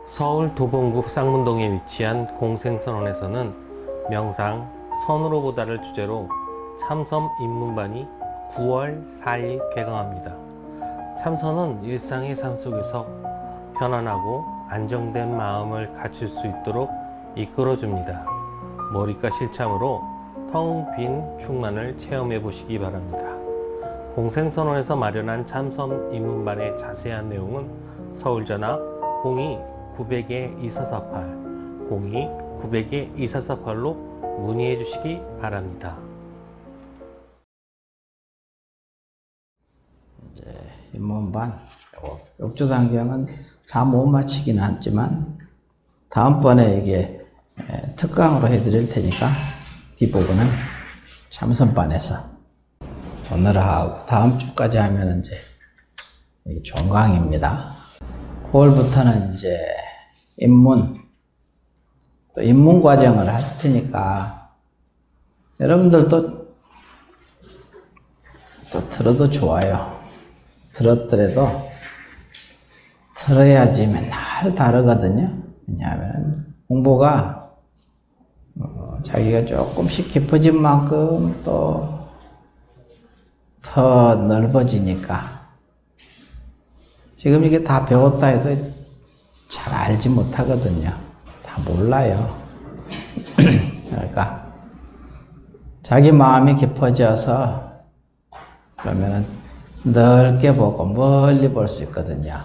서울 도봉구 쌍문동에 위치한 공생선원에서는 명상 선으로 보다를 주제로 참선 입문반이 9월 4일 개강합니다. 참선은 일상의 삶 속에서 편안하고 안정된 마음을 갖출 수 있도록 이끌어줍니다. 몰입과 실참으로 텅 빈 충만을 체험해 보시기 바랍니다. 공생선원에서 마련한 참선 입문반의 자세한 내용은 서울전화 02-900-2448, 02-900-2448로 문의해 주시기 바랍니다. 이제 입문반 욕조단경은 다 못 마치긴 하지만 다음번에 이게 특강으로 해드릴 테니까 뒷부분은 참선반에서 오늘 하고 다음 주까지 하면 이제 종강입니다. 9월부터는 이제 입문, 또 입문 과정을 할 테니까 여러분들도 또 들어도 좋아요. 들었더라도 들어야지 맨날 다르거든요. 왜냐하면 공부가 자기가 조금씩 깊어진 만큼 또 더 넓어지니까 지금 이게 다 배웠다 해도 잘 알지 못하거든요. 다 몰라요. 그러니까 자기 마음이 깊어져서 그러면은 넓게 보고 멀리 볼 수 있거든요.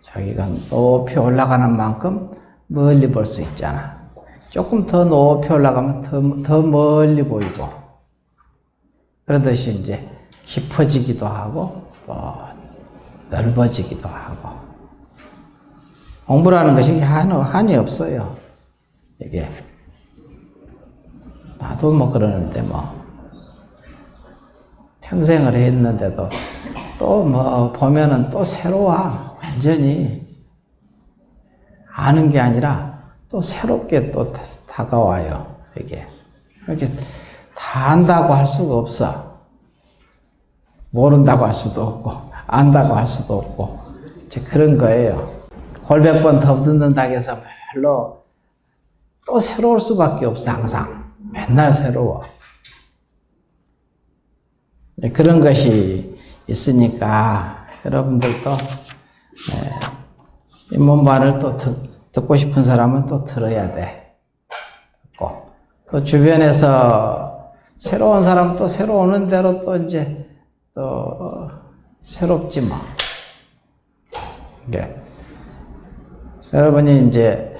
자기가 높이 올라가는 만큼 멀리 볼 수 있잖아. 조금 더 높이 올라가면 더 멀리 보이고, 그러듯이 이제 깊어지기도 하고 또 넓어지기도 하고. 공부라는 것이 한이 없어요. 이게 나도 뭐 그러는데 평생을 했는데도 또 보면은 또 새로워. 완전히 아는 게 아니라 또 새롭게 또 다가와요. 이게 이렇게 다 안다고 할 수가 없어. 모른다고 할 수도 없고 안다고 할 수도 없고 이제 그런 거예요. 골백번 더 듣는다고 해서 별로 또 새로울 수밖에 없어. 항상 맨날 새로워. 그런 것이 있으니까 여러분들도 입문반을 또 듣고 싶은 사람은 또 들어야 돼. 듣고 또 주변에서 새로운 사람 또 새로 오는 대로 또 이제 또 새롭지 뭐. 네. 여러분이 이제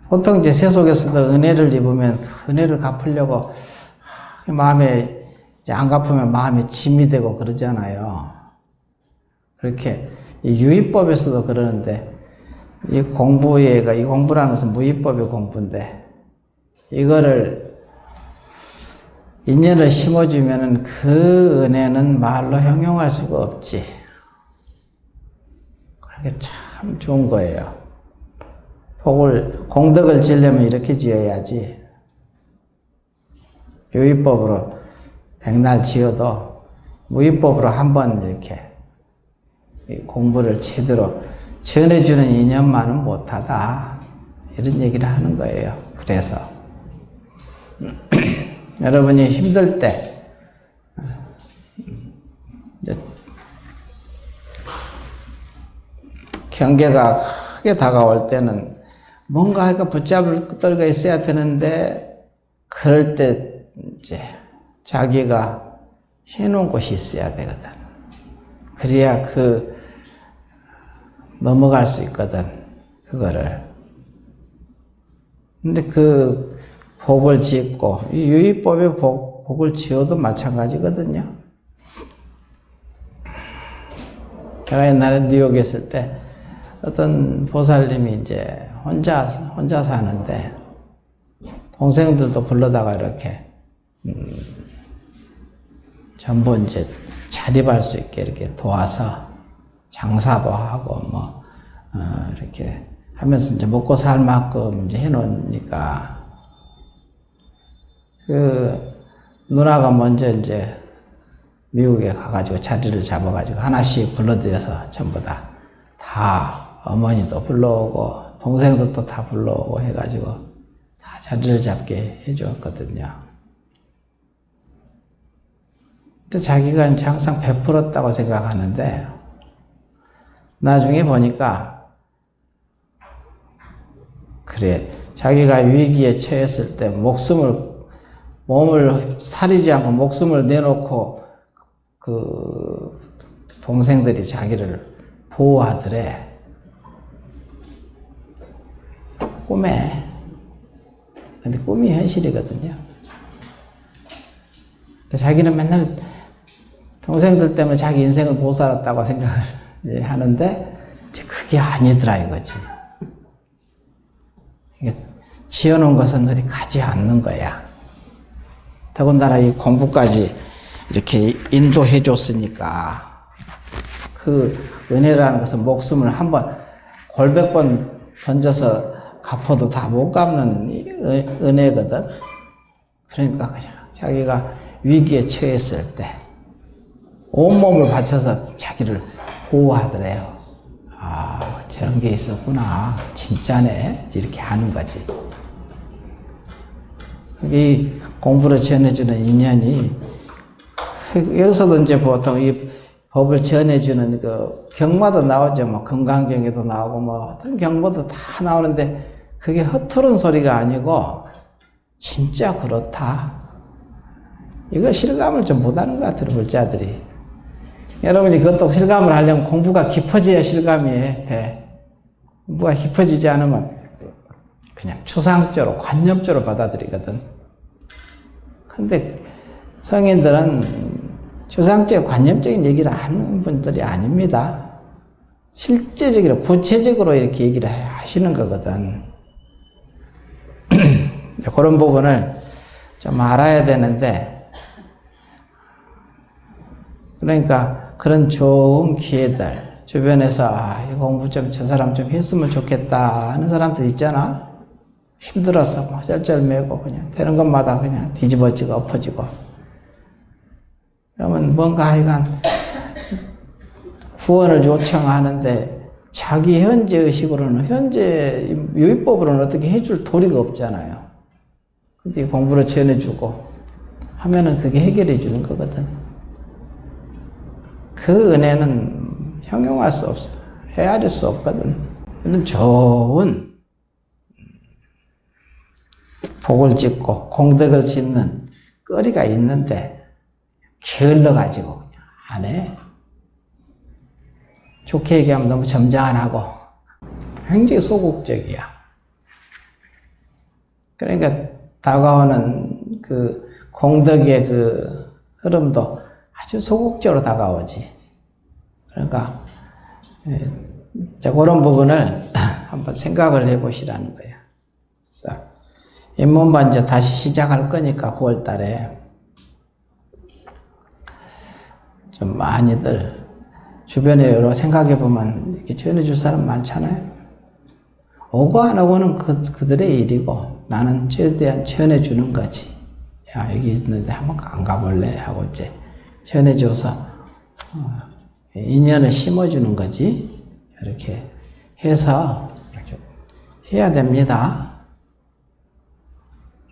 보통 이제 세속에서도 은혜를 입으면 그 은혜를 갚으려고 마음에 이제 안 갚으면 마음에 짐이 되고 그러잖아요. 그렇게 이 유의법에서도 그러는데 이 공부라는 것은 무의법의 공부인데 이거를 인연을 심어주면은 그 은혜는 말로 형용할 수가 없지. 그게 참 좋은 거예요. 공덕을 지으려면 이렇게 지어야지. 유의법으로 백날 지어도 무의법으로 한번 이렇게 공부를 제대로 전해주는 인연만은 못하다. 이런 얘기를 하는 거예요. 그래서 여러분이 힘들 때 경계가 크게 다가올 때는 뭔가 붙잡을 것들가 있어야 되는데 그럴 때 이제 자기가 해놓은 곳이 있어야 되거든. 그래야 넘어갈 수 있거든. 그거를. 근데 그 복을 짓고 이 유의법의 복을 지어도 마찬가지거든요. 제가 옛날에 뉴욕에 있을 때 어떤 보살님이 이제 혼자 사는데 동생들도 불러다가 이렇게 전부 이제 자립할 수 있게 이렇게 도와서 장사도 하고 이렇게 하면서 이제 먹고 살 만큼 이제 해놓으니까 그 누나가 먼저 이제 미국에 가가지고 자리를 잡아가지고 하나씩 불러들여서 전부 다 다 어머니도 불러오고 동생들도 다 불러오고 해가지고 다 자리를 잡게 해주었거든요. 근데 자기가 이제 항상 베풀었다고 생각하는데 나중에 보니까 그래, 자기가 위기에 처했을 때 몸을 사리지 않고 목숨을 내놓고 그 동생들이 자기를 보호하더래. 꿈에. 근데 꿈이 현실이거든요. 자기는 맨날 동생들 때문에 자기 인생을 못 살았다고 생각을 하는데 이제 그게 아니더라 이거지. 지어놓은 것은 어디 가지 않는 거야. 더군다나 이 공부까지 이렇게 인도해 줬으니까 그 은혜라는 것은 목숨을 한번 골백 번 던져서 갚아도 다 못 갚는 은혜거든. 그러니까 그냥 자기가 위기에 처했을 때 온몸을 바쳐서 자기를 보호하더래요. 아, 저런 게 있었구나. 진짜네. 이렇게 하는 거지. 이 공부를 전해주는 인연이, 여기서도 이제 보통 이 법을 전해주는 그 경마도 나오죠. 뭐 금강경에도 나오고 뭐 어떤 경보도 다 나오는데 그게 허투른 소리가 아니고 진짜 그렇다. 이걸 실감을 좀 못하는 것 같아요, 불자들이. 여러분이 그것도 실감을 하려면 공부가 깊어져야 실감이 돼. 공부가 깊어지지 않으면 그냥 추상적으로, 관념적으로 받아들이거든. 근데 성인들은 추상적, 관념적인 얘기를 하는 분들이 아닙니다. 실제적으로, 구체적으로 이렇게 얘기를 하시는 거거든. 그런 부분을 좀 알아야 되는데, 그러니까 그런 좋은 기회들, 주변에서 이 공부 좀 저 사람 좀 했으면 좋겠다 하는 사람들 있잖아. 힘들어서 막 쩔쩔매고 그냥 되는 것마다 그냥 뒤집어지고 엎어지고. 그러면 뭔가 하여간 구원을 요청하는데 자기 현재 의식으로는, 현재 요법으로는 어떻게 해줄 도리가 없잖아요. 근데 공부를 전해주고 하면은 그게 해결해 주는 거거든. 그 은혜는 형용할 수 없어. 헤아릴 수 없거든. 그런 좋은 복을 짓고 공덕을 짓는 거리가 있는데 게을러가지고 그냥 안 해. 좋게 얘기하면 너무 점잖하고 굉장히 소극적이야. 그러니까 다가오는 그 공덕의 그 흐름도 아주 소극적으로 다가오지. 그러니까 그런 부분을 한번 생각을 해보시라는 거예요. 그래서 입문반 이제 다시 시작할 거니까 9월 달에 좀 많이들 주변에 여러 생각해 보면 이렇게 전해줄 사람 많잖아요. 오고 안 오고는 그들의 일이고 나는 최대한 전해주는 거지. 야, 여기 있는데 한번 안 가볼래? 하고 이제 전해줘서 인연을 심어주는 거지. 이렇게 해서 이렇게 해야 됩니다.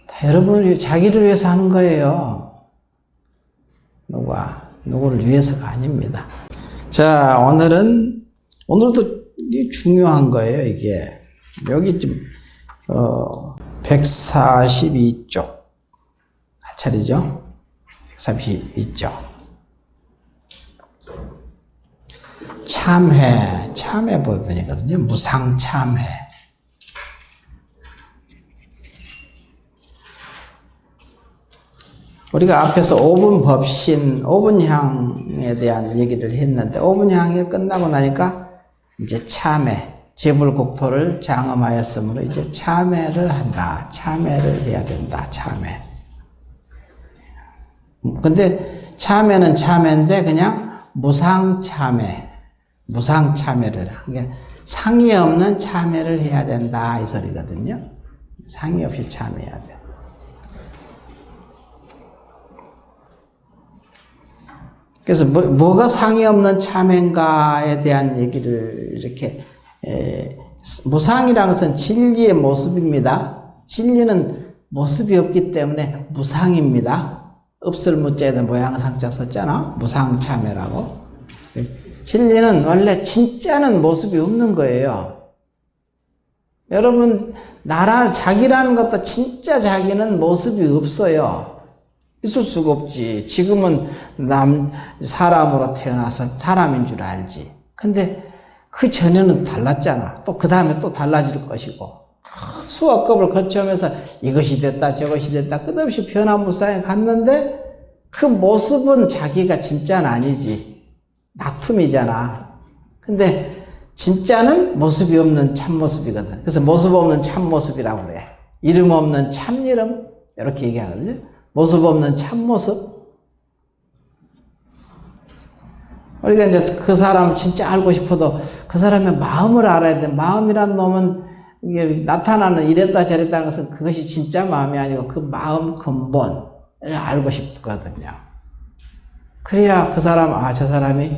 다 여러분을, 자기를 위해서 하는 거예요. 누구를 위해서가 아닙니다. 자, 오늘도 이게 중요한 거예요, 이게. 여기 좀, 142쪽. 한 차례죠? 142쪽. 참회 부분이거든요. 무상참회. 우리가 앞에서 5분 법신, 5분향에 대한 얘기를 했는데, 5분향이 끝나고 나니까 이제 참회, 제불국토를 장엄하였으므로 이제 참회를 한다. 참회를 해야 된다. 참회. 근데 참회는 참회인데 그냥 무상참회, 무상참회를, 그러니까 상의 없는 참회를 해야 된다. 이 소리거든요. 상의 없이 참회해야 돼. 그래서 뭐가 상이 없는 참회인가에 대한 얘기를 이렇게 무상이라는 것은 진리의 모습입니다. 진리는 모습이 없기 때문에 무상입니다. 없을 무자에다 모양상자 썼잖아. 무상참회라고. 진리는 원래 진짜는 모습이 없는 거예요. 여러분, 자기라는 것도 진짜 자기는 모습이 없어요. 있을 수가 없지. 지금은 사람으로 태어나서 사람인 줄 알지. 근데 그 전에는 달랐잖아. 또 그 다음에 또 달라질 것이고. 수학급을 거쳐오면서 이것이 됐다 저것이 됐다 끝없이 변화무쌍에 갔는데 그 모습은 자기가 진짜는 아니지. 나툼이잖아. 근데 진짜는 모습이 없는 참모습이거든. 그래서 모습 없는 참모습이라고 그래. 이름 없는 참이름 이렇게 얘기하거든요. 모습 없는 참모습. 우리가 이제 그 사람 진짜 알고 싶어도 그 사람의 마음을 알아야 돼. 마음이란 놈은 이게 나타나는 이랬다 저랬다는 것은 그것이 진짜 마음이 아니고 그 마음 근본을 알고 싶거든요. 그래야 그 사람, 저 사람이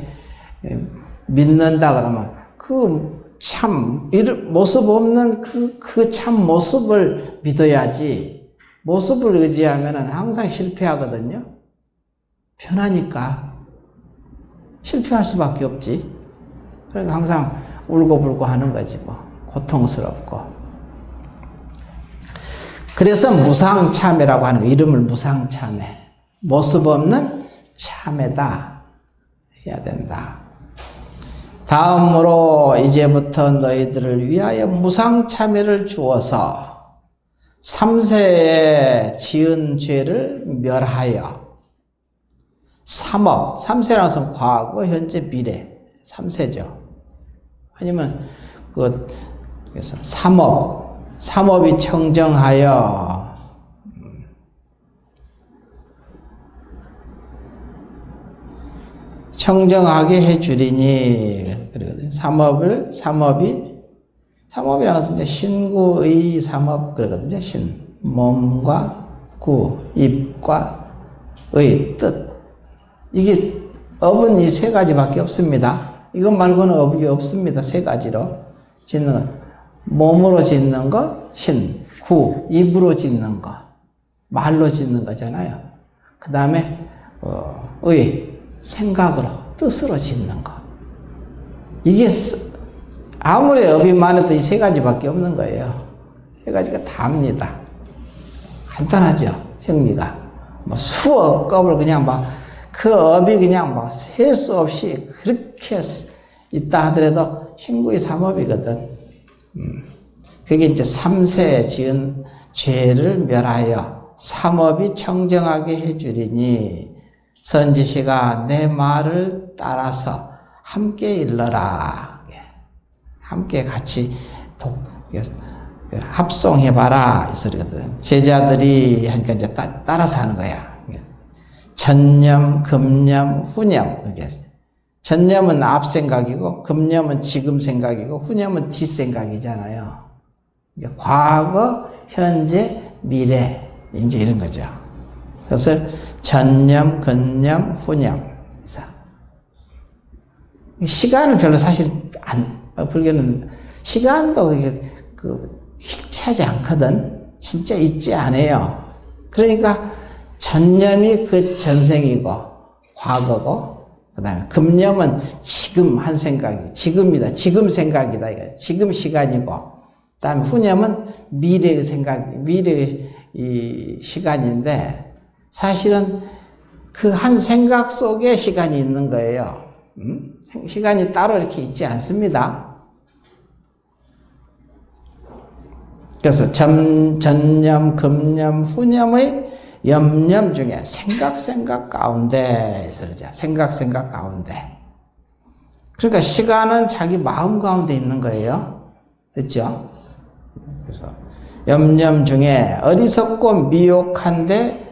믿는다 그러면 그 참, 모습 없는 그 참 모습을 믿어야지. 모습을 의지하면 항상 실패하거든요. 편하니까. 실패할 수밖에 없지. 그러니까 항상 울고불고 하는 거지, 뭐. 고통스럽고. 그래서 무상참회라고 하는 거, 이름을 무상참회. 모습 없는 참회다. 해야 된다. 다음으로 이제부터 너희들을 위하여 무상참회를 주어서 3세에 지은 죄를 멸하여 3세라는 것은 과거, 현재, 미래 3세죠. 아니면 그래서 3업이 청정하여 청정하게 해주리니. 그러거든요. 3업이라는 것은 이제 신구의 3업 그러거든요. 몸과 구, 입과 의, 뜻. 이게 업은 이 세 가지밖에 없습니다. 이것 말고는 업이 없습니다. 세 가지로 짓는 것. 몸으로 짓는 거, 신, 구, 입으로 짓는 거, 말로 짓는 거잖아요. 그 다음에 의, 생각으로, 뜻으로 짓는 거. 이게 아무리 업이 많아도 이 세 가지밖에 없는 거예요. 세 가지가 다입니다. 간단하죠, 정리가. 수억 업을 그냥 그 업이 그냥 셀 수 없이 그렇게 있다 하더라도 신구의 3업이거든. 그게 이제 3세에 지은 죄를 멸하여 3업이 청정하게 해주리니 선지시가 내 말을 따라서 함께 일러라. 함께 같이 합송해봐라. 이 소리거든. 제자들이 하니까 이제 따라서 하는 거야. 전념, 금념, 후념. 전념은 앞 생각이고, 금념은 지금 생각이고, 후념은 뒷 생각이잖아요. 과거, 현재, 미래. 이제 이런 거죠. 그래서 전념, 근념, 후념. 시간을 별로 사실 불교는 시간도 hil치하지 않거든. 진짜 있지 않아요. 그러니까 전념이 그 전생이고 과거고, 그 다음에 금념은 지금 한 생각이, 지금이다. 지금 생각이다. 지금 시간이고, 그 다음에 후념은 미래의 생각, 미래의 이 시간인데, 사실은 그 한 생각 속에 시간이 있는 거예요. 시간이 따로 이렇게 있지 않습니다. 그래서 전념, 금념, 후념의 염념 중에 생각 가운데 그러죠. 생각 가운데. 그러니까 시간은 자기 마음 가운데 있는 거예요. 됐죠? 그래서 염념 중에 어리석고 미혹한데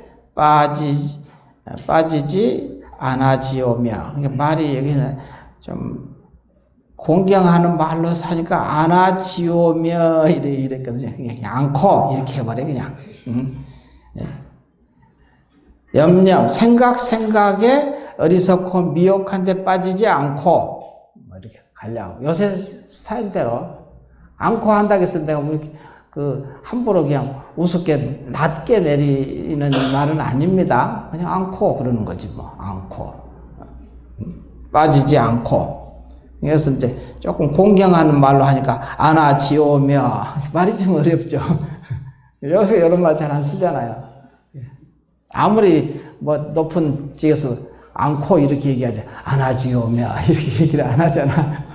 빠지지 않아지오며. 그러니까 말이 여기는 좀 공경하는 말로 사니까 안아지오며 이랬거든요. 그냥 않고 이렇게 해버려 그냥. 염념 생각에 어리석고 미혹한 데 빠지지 않고 뭐 이렇게 가려고 요새 스타일대로 않고 한다고 해서 내가 뭐 이렇게 함부로 그냥 우습게 낮게 내리는 말은 아닙니다. 그냥 않고 그러는 거지 뭐. 않고 빠지지 않고. 그래서 이제 조금 공경하는 말로 하니까 안아지오며 말이 좀 어렵죠. 요새 이런 말 잘 안 쓰잖아요. 아무리 뭐 높은 지에서 않고 이렇게 얘기하죠. 안아지오며 이렇게 얘기를 안 하잖아.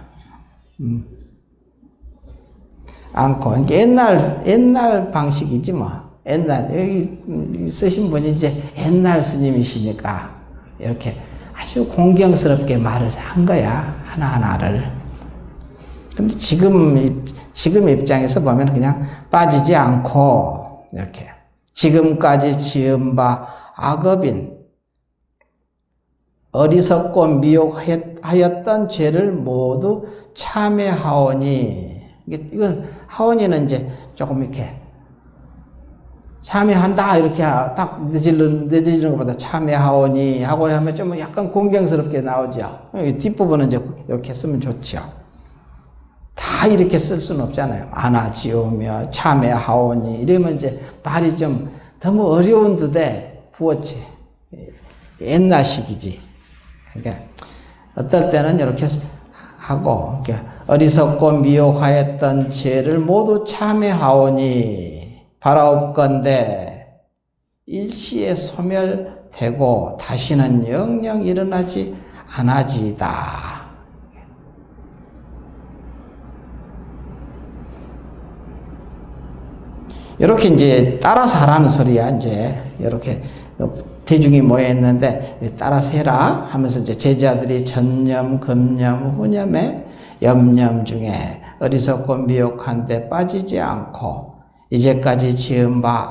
않고. 그러니까 옛날 방식이지 뭐. 옛날, 여기 쓰신 분이 이제 옛날 스님이시니까 이렇게 아주 공경스럽게 말을 한 거야. 하나하나를. 근데 지금 입장에서 보면 그냥 빠지지 않고 이렇게 지금까지 지은 바 악업인 어리석고 미혹하였던 죄를 모두 참회하오니 이건 하오니는 이제 조금 이렇게 참회한다 이렇게 딱 내지르는 것보다 참회하오니 하고 하면 좀 약간 공경스럽게 나오죠. 뒷부분은 이제 이렇게 쓰면 좋죠. 다 이렇게 쓸 수는 없잖아요. 안아지오며 참회하오니 이러면 이제 말이 좀 너무 어려운 듯해 부었지. 옛날식이지. 그러니까 어떨 때는 이렇게 하고 어리석고 미혹하였던 죄를 모두 참회하오니 바라옵건대 일시에 소멸되고 다시는 영영 일어나지 않아지이다. 이렇게 이제 따라서 하라는 소리야. 이제 이렇게 대중이 모여 있는데 따라서 해라 하면서 이제 제자들이 전념, 금념, 후념에 염념 중에 어리석고 미혹한 데 빠지지 않고 이제까지 지은 바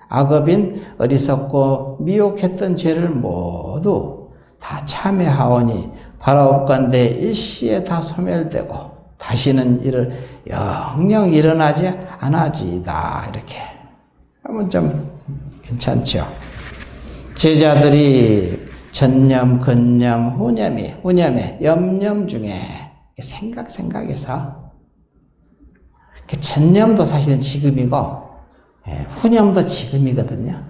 악업인 어리석고 미혹했던 죄를 모두 다 참회하오니 바라옵건대 일시에 다 소멸되고 다시는 이를 영영 일어나지 않아지이다. 이렇게 하면 좀 괜찮죠. 제자들이 전념, 근념, 후념에 염념 중에 생각에서 전념도 사실은 지금이고 후념도 지금이거든요.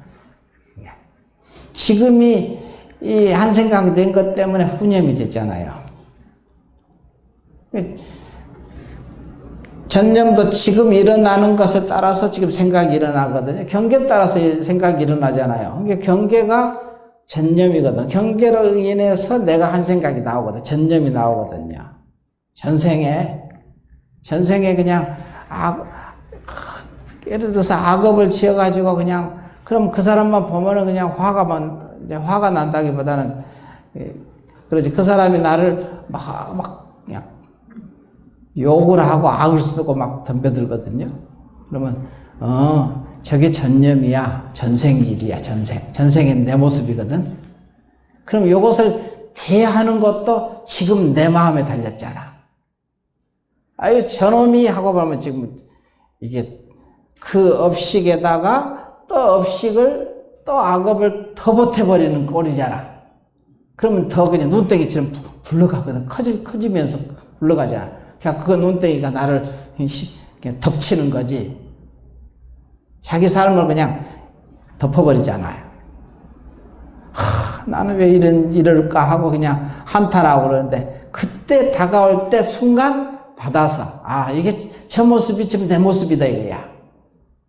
지금이 이 한 생각 된 것 때문에 후념이 됐잖아요. 전념도 지금 일어나는 것에 따라서 지금 생각이 일어나거든요. 경계에 따라서 생각이 일어나잖아요. 그러니까 경계가 전념이거든. 경계로 인해서 내가 한 생각이 나오거든. 전념이 나오거든요. 전생에 그냥 예를 들어서 악업을 지어가지고 그냥 그럼 그 사람만 보면은 그냥 화가 난다기보다는 그러지. 그 사람이 나를 막 그냥 욕을 하고 악을 쓰고 막 덤벼들거든요. 그러면 저게 전념이야. 전생 일이야. 전생의 내 모습이거든. 그럼 이것을 대하는 것도 지금 내 마음에 달렸잖아. 아유 저놈이 하고 보면 지금 이게 그 업식에다가 또 업식을 또 악업을 더 보태버리는 꼴이잖아. 그러면 더 그냥 눈덩이처럼 굴러가거든. 커지면서 굴러가잖아. 그냥 그 눈덩이가 나를 그냥 덮치는 거지. 자기 삶을 그냥 덮어버리잖아요. 나는 왜 이럴까 하고 그냥 한탄하고 그러는데 그때 다가올 때 순간 받아서 이게 저 모습이 지금 내 모습이다 이거야.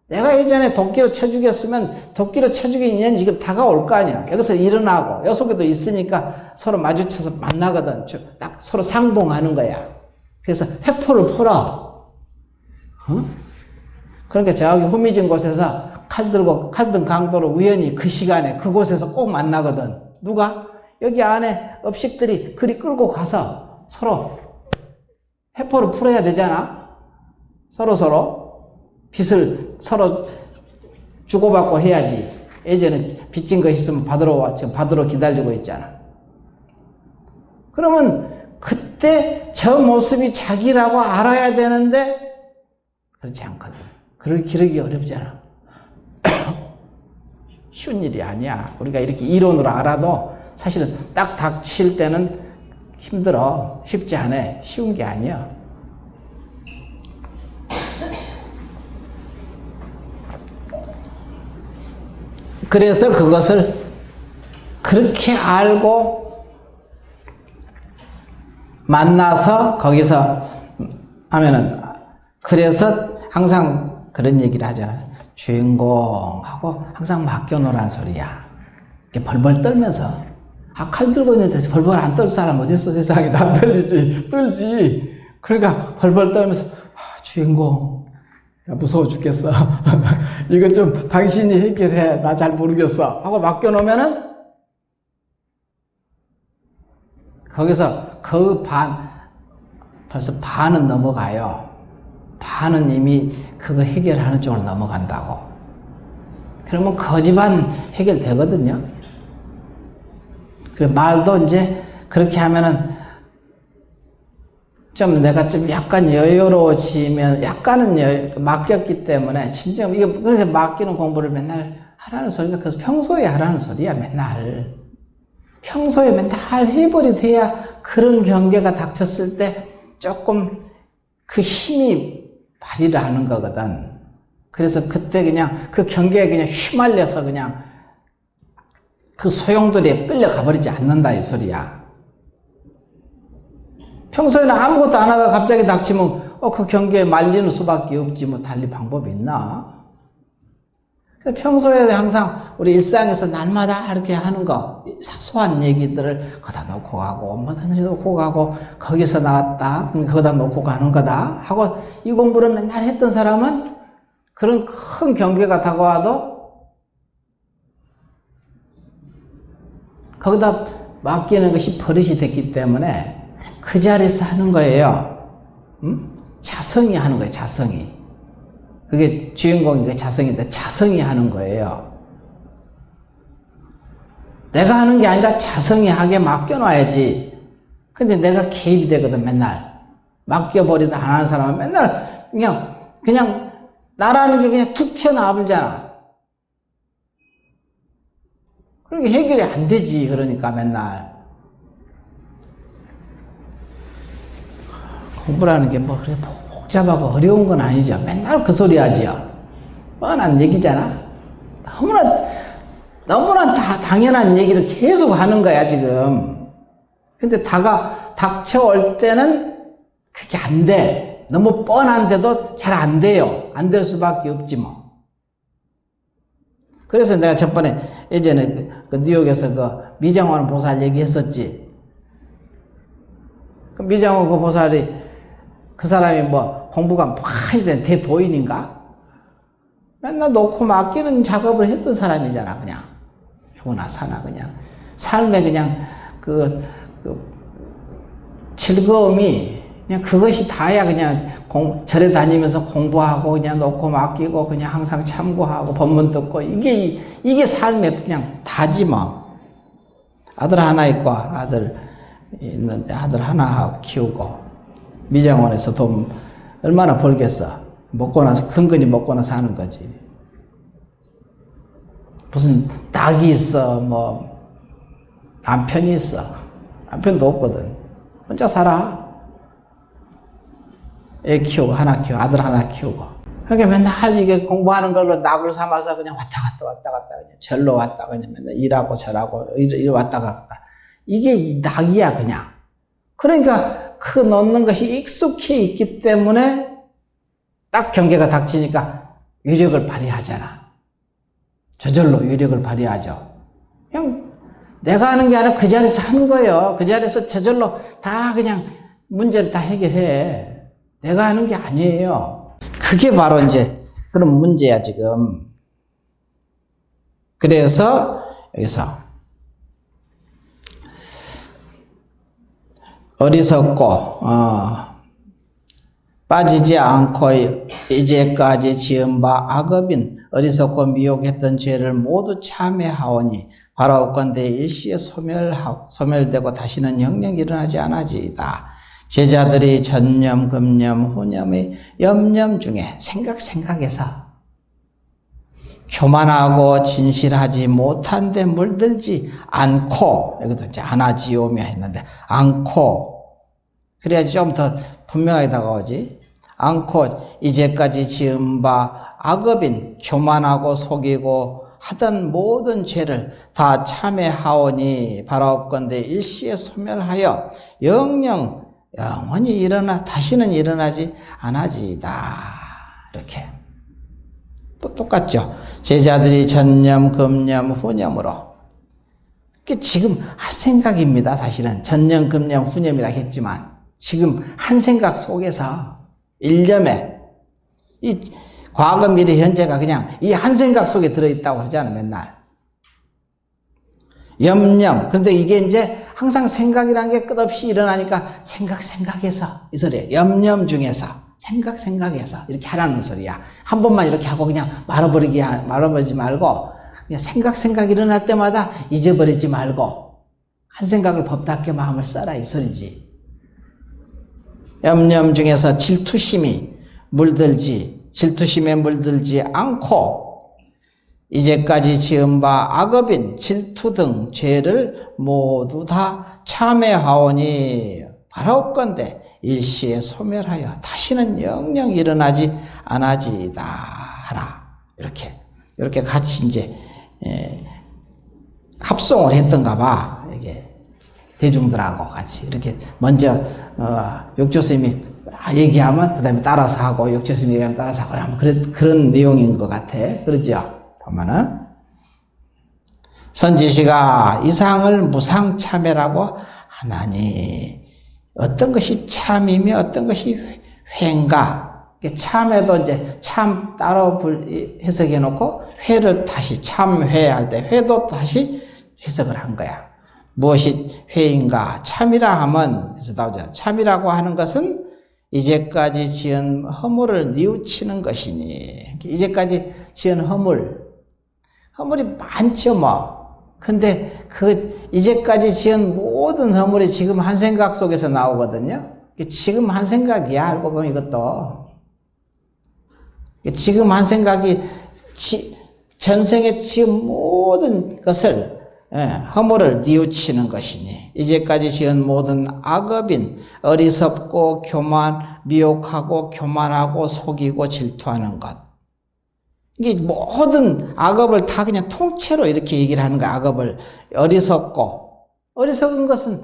내가 예전에 도끼로 쳐 죽였으면 도끼로 쳐 죽인 인연이 지금 다가올 거 아니야. 여기서 일어나고 여 속에도 있으니까 서로 마주쳐서 만나거든. 딱 서로 상봉하는 거야. 그래서 회포를 풀어. 그러니까 저기 후미진 곳에서 칼든 강도로 우연히 그 시간에 그곳에서 꼭 만나거든. 누가? 여기 안에 업식들이 그리 끌고 가서 서로 회포를 풀어야 되잖아. 서로 빚을 서로 주고받고 해야지. 예전에 빚진 거 있으면 지금 받으러 기다리고 있잖아. 그러면 그때 저 모습이 자기라고 알아야 되는데 그렇지 않거든. 기르기 어렵잖아. 쉬운 일이 아니야. 우리가 이렇게 이론으로 알아도 사실은 딱 닥칠 때는 힘들어. 쉽지 않아. 쉬운 게 아니야. 그래서 그것을 그렇게 알고 만나서 거기서 하면은, 그래서 항상 그런 얘기를 하잖아요. 주인공하고 항상 맡겨놓으란 소리야. 이렇게 벌벌 떨면서. 칼 들고 있는 데서 벌벌 안 떨 사람 어딨어, 세상에. 나 떨리지. 떨지. 그러니까 벌벌 떨면서, 주인공, 야, 무서워 죽겠어. 이거 좀 당신이 해결해. 나 잘 모르겠어. 하고 맡겨놓으면은, 거기서 벌써 반은 넘어가요. 반은 이미 그거 해결하는 쪽으로 넘어간다고. 그러면 거지반 해결되거든요. 그래, 말도 이제 그렇게 하면은 좀 내가 좀 약간 여유로워지면, 약간은 맡겼기 때문에, 진짜, 이거, 그래서 맡기는 공부를 맨날 하라는 소리가, 그래서 평소에 하라는 소리야, 맨날. 평소에 맨날 해버려야 그런 경계가 닥쳤을 때 조금 그 힘이 발휘를 하는 거거든. 그래서 그때 그냥 그 경계에 그냥 휘말려서 그냥 그 소용돌이에 끌려가 버리지 않는다, 이 소리야. 평소에는 아무것도 안 하다가 갑자기 닥치면 그 경계에 말리는 수밖에 없지, 뭐 달리 방법이 있나? 그래서 평소에 항상 우리 일상에서 날마다 이렇게 하는 거, 사소한 얘기들을 거기다 놓고 가고, 뭐다 놓고 가고, 거기서 나왔다, 거기다 놓고 가는 거다 하고, 이 공부를 맨날 했던 사람은 그런 큰 경계가 다가와도 거기다 맡기는 것이 버릇이 됐기 때문에 그 자리에서 하는 거예요. 자성이 하는 거예요, 자성이. 그게 주인공이 그 자성인데, 자성이 하는 거예요. 내가 하는 게 아니라 자성이 하게 맡겨놔야지. 근데 내가 개입이 되거든, 맨날. 맡겨버리다 안 하는 사람은 맨날 그냥 나라는 게 그냥 툭 튀어나와 버리잖아. 그러니까 해결이 안 되지, 그러니까 맨날. 공부라는 게 뭐 그래 복잡하고 어려운 건 아니죠. 맨날 그 소리 하지요. 뻔한 얘기잖아. 너무나 다 당연한 얘기를 계속 하는 거야, 지금. 근데 닥쳐올 때는 그게 안 돼. 너무 뻔한데도 잘 안 돼요. 안 될 수밖에 없지, 뭐. 그래서 내가 저번에 예전에 그 뉴욕에서 그 미정원 보살 얘기했었지. 그 미정원 그 보살이, 그 사람이 뭐 공부가 많이 된 대도인인가? 맨날 놓고 맡기는 작업을 했던 사람이잖아, 그냥. 휴나 사나, 그냥. 삶에 그냥 즐거움이, 그냥 그것이 다야, 그냥 절에 다니면서 공부하고, 그냥 놓고 맡기고, 그냥 항상 참고하고, 법문 듣고, 이게 삶의 그냥 다지, 뭐. 아들 하나 있고, 아들 있는데, 아들 하나 키우고, 미장원에서 돈 얼마나 벌겠어. 먹고 나서, 근근히 먹고 나서 하는 거지. 무슨 닭이 있어, 뭐 남편이 있어. 남편도 없거든. 혼자 살아. 애 키우고, 하나 키우고, 아들 하나 키우고. 그러니까 맨날 이게 공부하는 걸로 낙을 삼아서 그냥 왔다 갔다 그냥 절로 왔다 그냥 맨날 일하고 절하고 왔다 갔다. 이게 낙이야, 그냥. 그러니까 그 놓는 것이 익숙해 있기 때문에 딱 경계가 닥치니까 위력을 발휘하잖아. 저절로 위력을 발휘하죠. 그냥 내가 하는 게 아니라 그 자리에서 하는 거예요. 그 자리에서 저절로 다 그냥 문제를 다 해결해. 내가 하는 게 아니에요. 그게 바로 이제 그런 문제야, 지금. 그래서 여기서 어리석고 빠지지 않고 이제까지 지은 바 악업인 어리석고 미혹했던 죄를 모두 참회하오니 바라옵건대 일시에 소멸되고 다시는 영영 일어나지 않아지이다. 제자들이 전념, 금념, 후념의 염념 중에 생각에서 교만하고 진실하지 못한 데 물들지 않고, 여기도 이제 안하지오며 했는데, 않고, 그래야지 좀 더 분명하게 다가오지. 않고 이제까지 지은 바 악업인 교만하고 속이고 하던 모든 죄를 다 참회하오니 바라옵건대 일시에 소멸하여 영원히 다시는 일어나지 않아지이다. 이렇게. 또 똑같죠. 제자들이 전념, 금념, 후념으로. 지금 한 생각입니다. 사실은 전념, 금념, 후념이라 했지만 지금 한 생각 속에서 일념에 이 과거, 미래, 현재가 그냥 이 한 생각 속에 들어있다고 그러잖아요. 맨날. 염념. 그런데 이게 이제 항상 생각이라는 게 끝없이 일어나니까 생각해서 이 소리예요. 염념 중에서 생각해서 이렇게 하라는 소리야. 한 번만 이렇게 하고 그냥 말아버리지 말고 그냥 생각 일어날 때마다 잊어버리지 말고 한 생각을 법답게 마음을 써라 이 소리지. 염념 중에서 질투심에 물들지 않고 이제까지 지은 바 악업인 질투 등 죄를 모두 다 참회하오니 바라옵건대 일시에 소멸하여 다시는 영영 일어나지 않아지이다 하라. 이렇게 같이 이제 합송을 했던가 봐. 이게 대중들하고 같이 이렇게 먼저 육조스님이 얘기하면 그 다음에 따라서 하고 육조스님이 얘기하면 따라서 하고 하면 그런 내용인 것 같아. 그러죠? 보면은 선지시가 이상을 무상참회라고 하나니 어떤 것이 참이며 어떤 것이 회인가. 참회도 이제 참 따로 해석해 놓고 회를 다시 참회할 때 회도 다시 해석을 한 거야. 무엇이 회인가? 참이라 하면 그래서 나오잖아. 참이라고 하는 것은 이제까지 지은 허물을 뉘우치는 것이니. 이제까지 지은 허물이 많죠 뭐. 근데 이제까지 지은 모든 허물이 지금 한 생각 속에서 나오거든요. 지금 한 생각이야. 알고 보면 이것도. 지금 한 생각이 전생에 지은 모든 것을 허물을 뉘우치는 것이니 이제까지 지은 모든 악업인 어리석고 미혹하고 교만하고 속이고 질투하는 것. 이게 모든 악업을 다 그냥 통째로 이렇게 얘기를 하는 거야. 악업을 어리석은 것은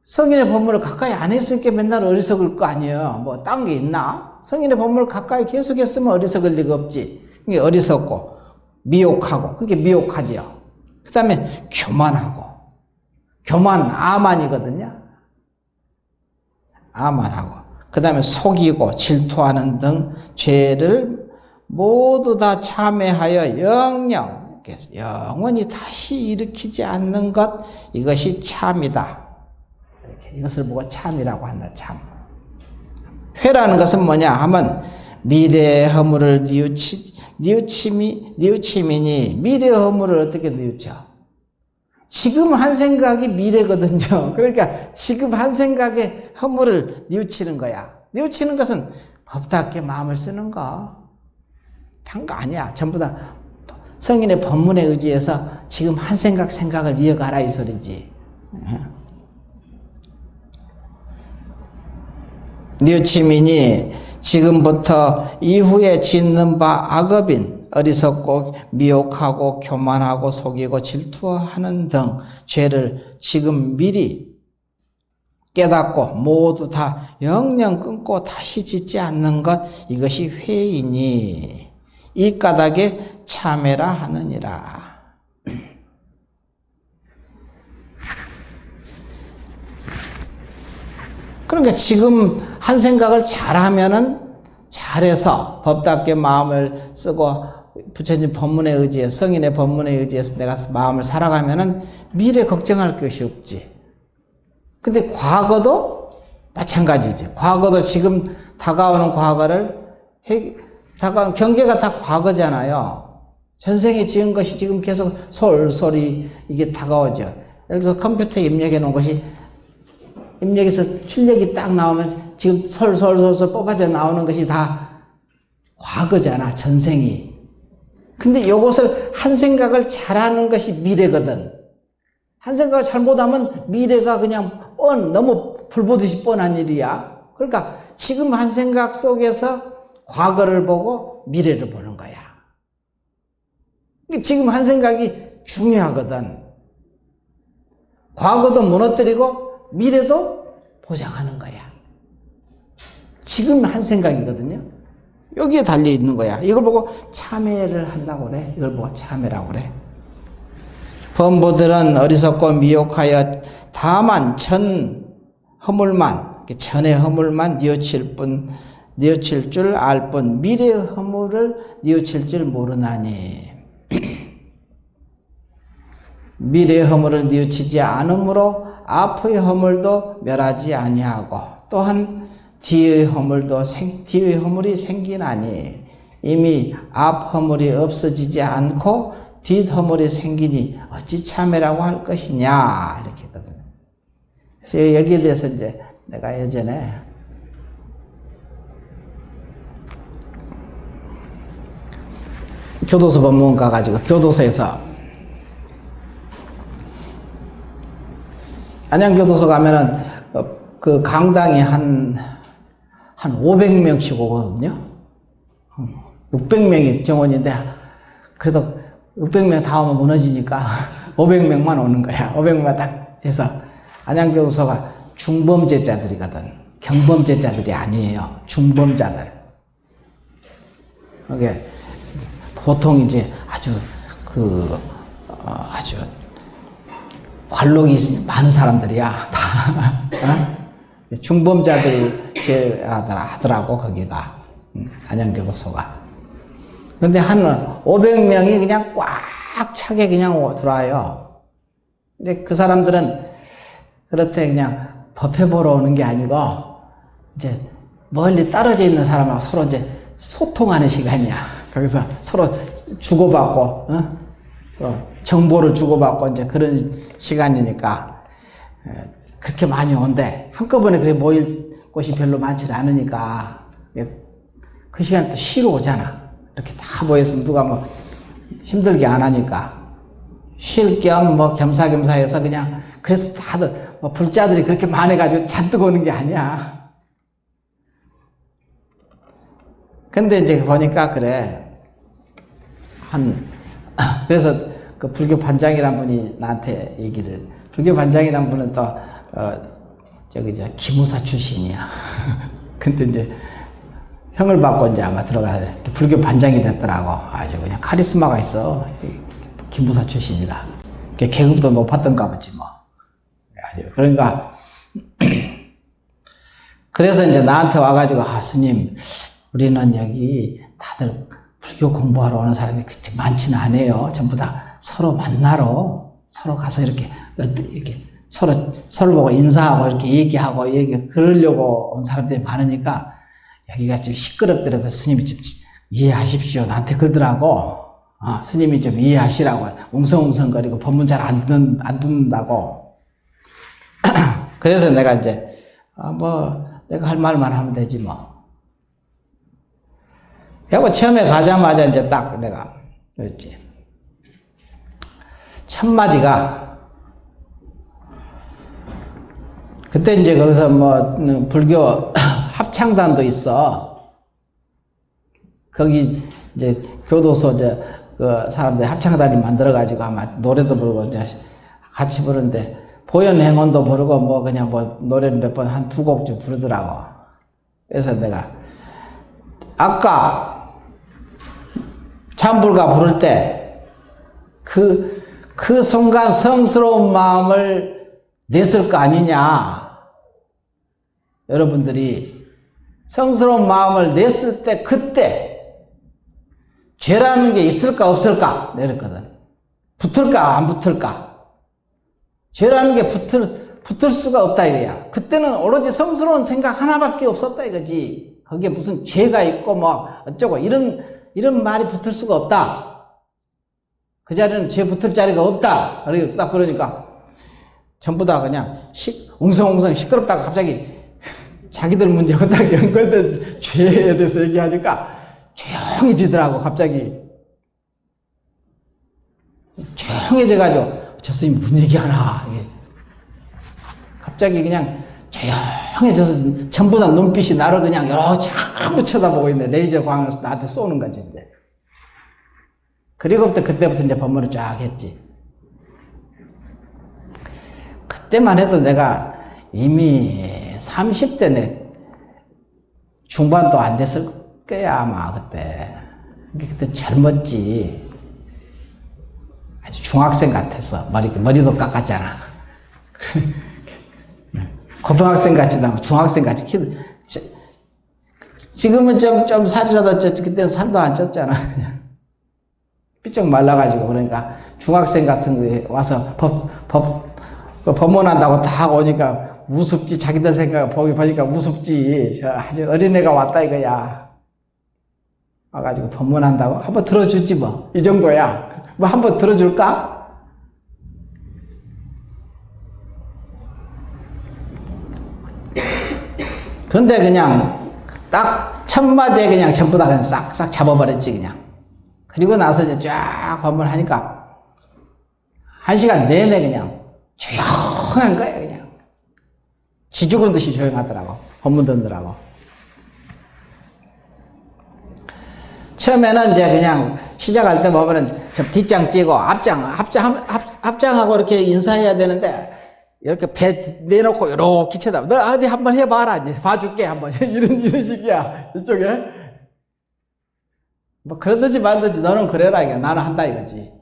성인의 법문을 가까이 안 했으니까 맨날 어리석을 거 아니에요. 뭐 딴 게 있나? 성인의 법문을 가까이 계속 했으면 어리석을 리가 없지. 이게 어리석고 미혹하고 그게 미혹하지요. 그 다음에 교만 아만이거든요. 아만하고 그 다음에 속이고 질투하는 등 죄를 모두 다 참회하여 영원히 다시 일으키지 않는 것, 이것이 참이다. 이것을 보고 참이라고 한다. 참. 회라는 것은 뭐냐 하면 미래의 허물을 뉘우침이니 미래의 허물을 어떻게 뉘우쳐? 지금 한 생각이 미래거든요. 그러니까 지금 한 생각의 허물을 뉘우치는 거야. 뉘우치는 것은 법답게 마음을 쓰는 거. 단 거 아니야. 전부 다 성인의 법문에 의지해서 지금 한 생각을 이어가라 이 소리지. 뉘우침이니 지금부터 이후에 짓는 바 악업인 어리석고 미혹하고 교만하고 속이고 질투하는 등 죄를 지금 미리 깨닫고 모두 다 영영 끊고 다시 짓지 않는 것, 이것이 회이니 이 까닭에 참회라 하느니라. 그러니까 지금 한 생각을 잘해서 법답게 마음을 쓰고 부처님 법문에 의지해서 성인의 법문에 의지해서 내가 마음을 살아가면은 미래 걱정할 것이 없지. 근데 과거도 마찬가지지. 과거도 지금 다가오는 경계가 다 과거잖아요. 전생에 지은 것이 지금 계속 솔솔이 이게 다가오죠. 예를 들어서 컴퓨터에 입력해 놓은 것이 입력에서 출력이 딱 나오면 지금 솔솔 뽑아져 나오는 것이 다 과거잖아. 전생이. 근데 요것을 한 생각을 잘하는 것이 미래거든. 한 생각을 잘못하면 미래가 그냥 너무 불 보듯이 뻔한 일이야. 그러니까 지금 한 생각 속에서 과거를 보고 미래를 보는 거야. 지금 한 생각이 중요하거든. 과거도 무너뜨리고 미래도 보장하는 거야. 지금 한 생각이거든요. 여기에 달려 있는 거야. 이걸 보고 참회를 한다고 그래. 이걸 보고 참회라고 그래. 범부들은 어리석고 미혹하여 다만 천 허물만, 천의 허물만 뉘우칠 줄 알 뿐 미래의 허물을 뉘우칠 줄 모르나니. 미래의 허물을 뉘우치지 않으므로 앞의 허물도 멸하지 아니하고 또한 뒤의 허물이 생기나니 이미 앞 허물이 없어지지 않고 뒷 허물이 생기니 어찌 참회라고 할 것이냐 이렇게 했거든요. 그래서 여기에 대해서 이제 내가 예전에 교도소 법문 가가지고 교도소에서 안양교도소 가면은 그 강당이 한 500명씩 오거든요. 600명이 정원인데 그래도 600명 다 오면 무너지니까 500명만 오는 거야. 500명 딱 해서 안양교도소가 중범죄자들이거든. 경범죄자들이 아니에요. 중범자들. 이게 보통 이제 아주 관록이 많은 사람들이야. 다. 중범자들이 하더라고, 거기가. 안양교도소가. 근데 한 500명이 그냥 꽉 차게 그냥 들어와요. 근데 그 사람들은 그렇대 그냥 법회 보러 오는 게 아니고, 이제 멀리 떨어져 있는 사람하고 서로 이제 소통하는 시간이야. 거기서 서로 주고받고, 정보를 주고받고 이제 그런 시간이니까 그렇게 많이 온대. 한꺼번에 그렇게 모일 곳이 별로 많지 않으니까 그 시간에 또 쉬러 오잖아. 이렇게 다 모였으면 누가 뭐 힘들게 안 하니까 쉴 겸 뭐 겸사겸사해서 그냥 그래서 다들 뭐 불자들이 그렇게 많아가지고 잔뜩 오는 게 아니야. 근데 이제 보니까 그래 그래서 그 불교 반장이란 분이 나한테 얘기를, 불교 반장이란 분은 또 기무사 출신이야. 근데 이제 형을 받고 이제 아마 들어가서 불교 반장이 됐더라고. 아주 그냥 카리스마가 있어. 기무사 출신이라. 계급도 높았던가 보지 뭐. 아주 그러니까 그래서 이제 나한테 와가지고 스님 우리는 여기 다들 불교 공부하러 오는 사람이 그렇게 많지는 않아요. 전부 다 서로 만나러 서로 가서 이렇게 서로 보고 인사하고 이렇게 얘기하고 그러려고 온 사람들이 많으니까 여기가 좀 시끄럽더라도 스님이 좀 이해하십시오. 나한테 그러더라고. 스님이 좀 이해하시라고. 웅성웅성거리고 법문 잘 안 듣는다고. 그래서 내가 이제 내가 할 말만 하면 되지 뭐. 그리고 처음에 가자마자 이제 딱 내가 그랬지. 첫 마디가 그때 이제 거기서 불교 합창단도 있어. 거기 이제 교도소 그 사람들 합창단이 만들어가지고 아마 노래도 부르고 이제 같이 부르는데 보현행원도 부르고 그냥 노래를 몇 번 한 2곡 부르더라고. 그래서 내가 아까 참불가 부를 때 그 순간 성스러운 마음을 냈을 거 아니냐. 여러분들이 성스러운 마음을 냈을 때 그때 죄라는 게 있을까 없을까 내렸거든. 붙을까 안 붙을까. 죄라는 게 붙을 수가 없다 이거야. 그때는 오로지 성스러운 생각 하나밖에 없었다 이거지. 거기에 무슨 죄가 있고 어쩌고 이런 말이 붙을 수가 없다. 그 자리는 죄 붙을 자리가 없다. 딱 그러니까 전부 다 그냥 웅성웅성 시끄럽다가 갑자기 자기들 문제고 딱 연결된 죄에 대해서 얘기하니까 조용해지더라고 갑자기. 조용해져가지고, 저 스님 무슨 얘기하나. 이게. 갑자기 그냥 조용해져서 전부 다 눈빛이 나를 그냥 여러 전부 쳐다보고 있네. 레이저 광을 나한테 쏘는 거지, 이제. 그때부터 이제 법문을 쫙 했지. 그때만 해도 내가 이미 30대 내 중반도 안 됐을 거야, 아마, 그때. 그때 젊었지. 아주 중학생 같았어. 머리도 깎았잖아. 고등학생 같지도 않고 중학생 같이 지금은 좀 살이라도 쪘지. 그때는 살도 안 쪘잖아. 그냥. 삐쩍 말라가지고. 그러니까 중학생 같은 거 와서 법문한다고 다 오니까 우습지. 자기들 생각 보니까 우습지. 아주 어린애가 왔다 이거야. 와가지고 법문한다고 한번 들어주지 뭐. 이 정도야. 뭐 한번 들어줄까? 근데 그냥 딱 첫 마디에 그냥 전부 다 그냥 싹싹 잡아버렸지 그냥. 그리고 나서 이제 쫙 법문하니까 1시간 내내 그냥 조용한 거야 그냥. 지 죽은 듯이 조용하더라고. 법문 듣느라고. 처음에는 이제 그냥 시작할 때 보면은 저 뒷장 찌고 앞장하고 이렇게 인사해야 되는데 이렇게 배 내놓고 이렇게 쳐다봐. 너 어디 한번 해봐라. 이제 봐줄게 한번. 이런 식이야. 이쪽에. 뭐 그러든지 말든지 너는 그래라 이게. 나는 한다 이거지.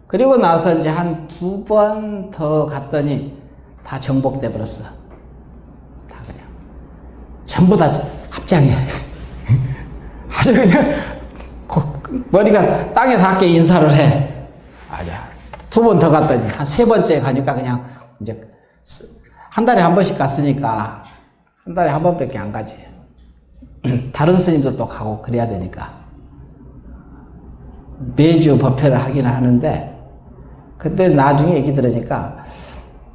그리고 나서 이제 한 2번 더 갔더니 다 정복돼 버렸어. 다 그냥 전부 다 합장해. 아주 그냥 머리가 땅에 닿게 인사를 해. 아니야. 2번 더 갔더니 한 3번째 가니까 그냥 이제 한 달에 한 번씩 갔으니까 한 달에 한 번밖에 안 가지. 다른 스님도 또 가고 그래야 되니까 매주 법회를 하긴 하는데 그때 나중에 얘기 들으니까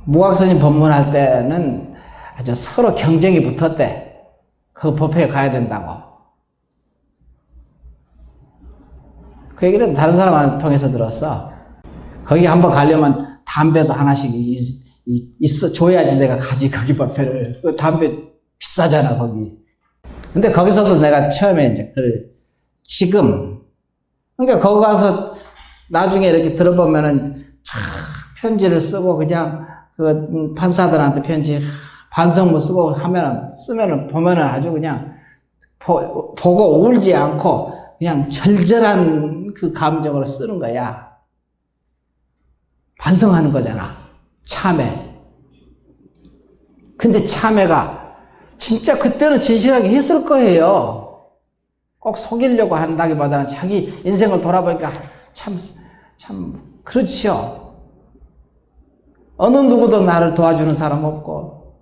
무각스님 법문할 때는 아주 서로 경쟁이 붙었대. 그 법회에 가야 된다고. 그 얘기는 다른 사람 통해서 들었어. 거기 한번 가려면 담배도 하나씩 줘야지 내가 가지, 거기 법회를. 그 담배 비싸잖아, 거기. 근데 거기서도 내가 처음에 이제, 그러니까 거기 가서 나중에 이렇게 들어보면은 참 편지를 쓰고 그냥 그 판사들한테 편지 반성문 쓰고 보면은 아주 그냥 보고 울지 않고 그냥 절절한 그 감정으로 쓰는 거야. 반성하는 거잖아. 참회. 근데 참회가 진짜 그때는 진실하게 했을 거예요. 꼭 속이려고 한다기보다는 자기 인생을 돌아보니까 참 그렇지요. 어느 누구도 나를 도와주는 사람 없고,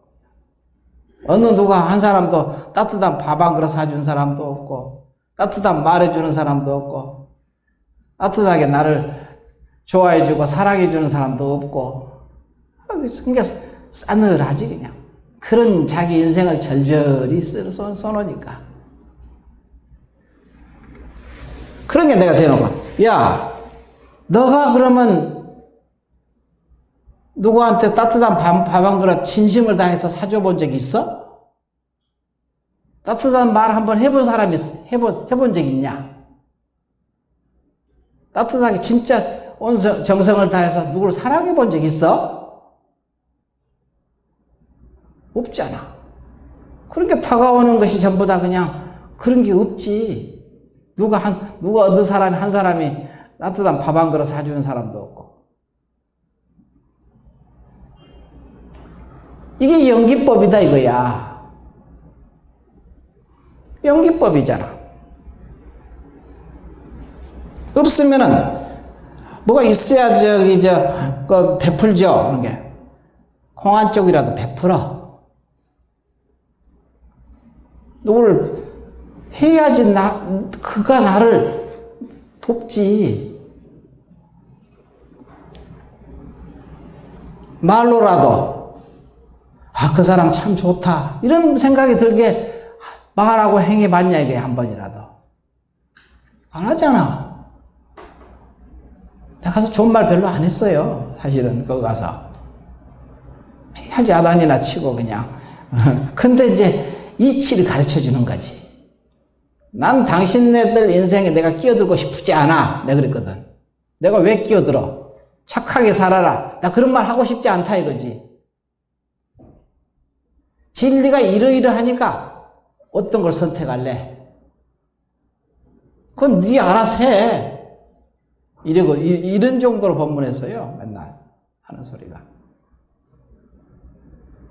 어느 누가 한 사람도 따뜻한 밥 한 그릇 사준 사람도 없고, 따뜻한 말해주는 사람도 없고, 따뜻하게 나를 좋아해주고 사랑해주는 사람도 없고, 그러니까 싸늘하지 그냥. 그런 자기 인생을 절절히 써놓으니까. 그런 게 내가 대놓고, 야, 너가 그러면 누구한테 따뜻한 밥 한 그릇 진심을 다해서 사줘본 적이 있어? 따뜻한 말 한번 해본 사람이 해본 적이 있냐? 따뜻하게 진짜 온 정성을 다해서 누구를 사랑해 본 적 있어? 없잖아. 그러니까 다가오는 것이 전부 다 그냥 그런 게 없지. 누가 어느 사람이 한 사람이 따뜻한 밥 한 그릇 사주는 사람도 없고. 이게 연기법이다 이거야. 연기법이잖아. 없으면은 뭐가 있어야 그 베풀죠. 그런 게. 공안 쪽이라도 베풀어. 누구를 해야지 그가 나를 돕지. 말로라도 그 사람 참 좋다 이런 생각이 들게 말하고 행해봤냐 이게 한 번이라도. 안 하잖아. 내가 가서 좋은 말 별로 안 했어요. 사실은 거기 가서 맨날 야단이나 치고 그냥. 근데 이제 이치를 가르쳐 주는 거지. 난 당신네들 인생에 내가 끼어들고 싶지 않아. 내가 그랬거든. 내가 왜 끼어들어? 착하게 살아라. 나 그런 말 하고 싶지 않다 이거지. 진리가 이러이러하니까 어떤 걸 선택할래? 그건 네 알아서 해. 이러고 이런 정도로 법문했어요. 맨날 하는 소리가.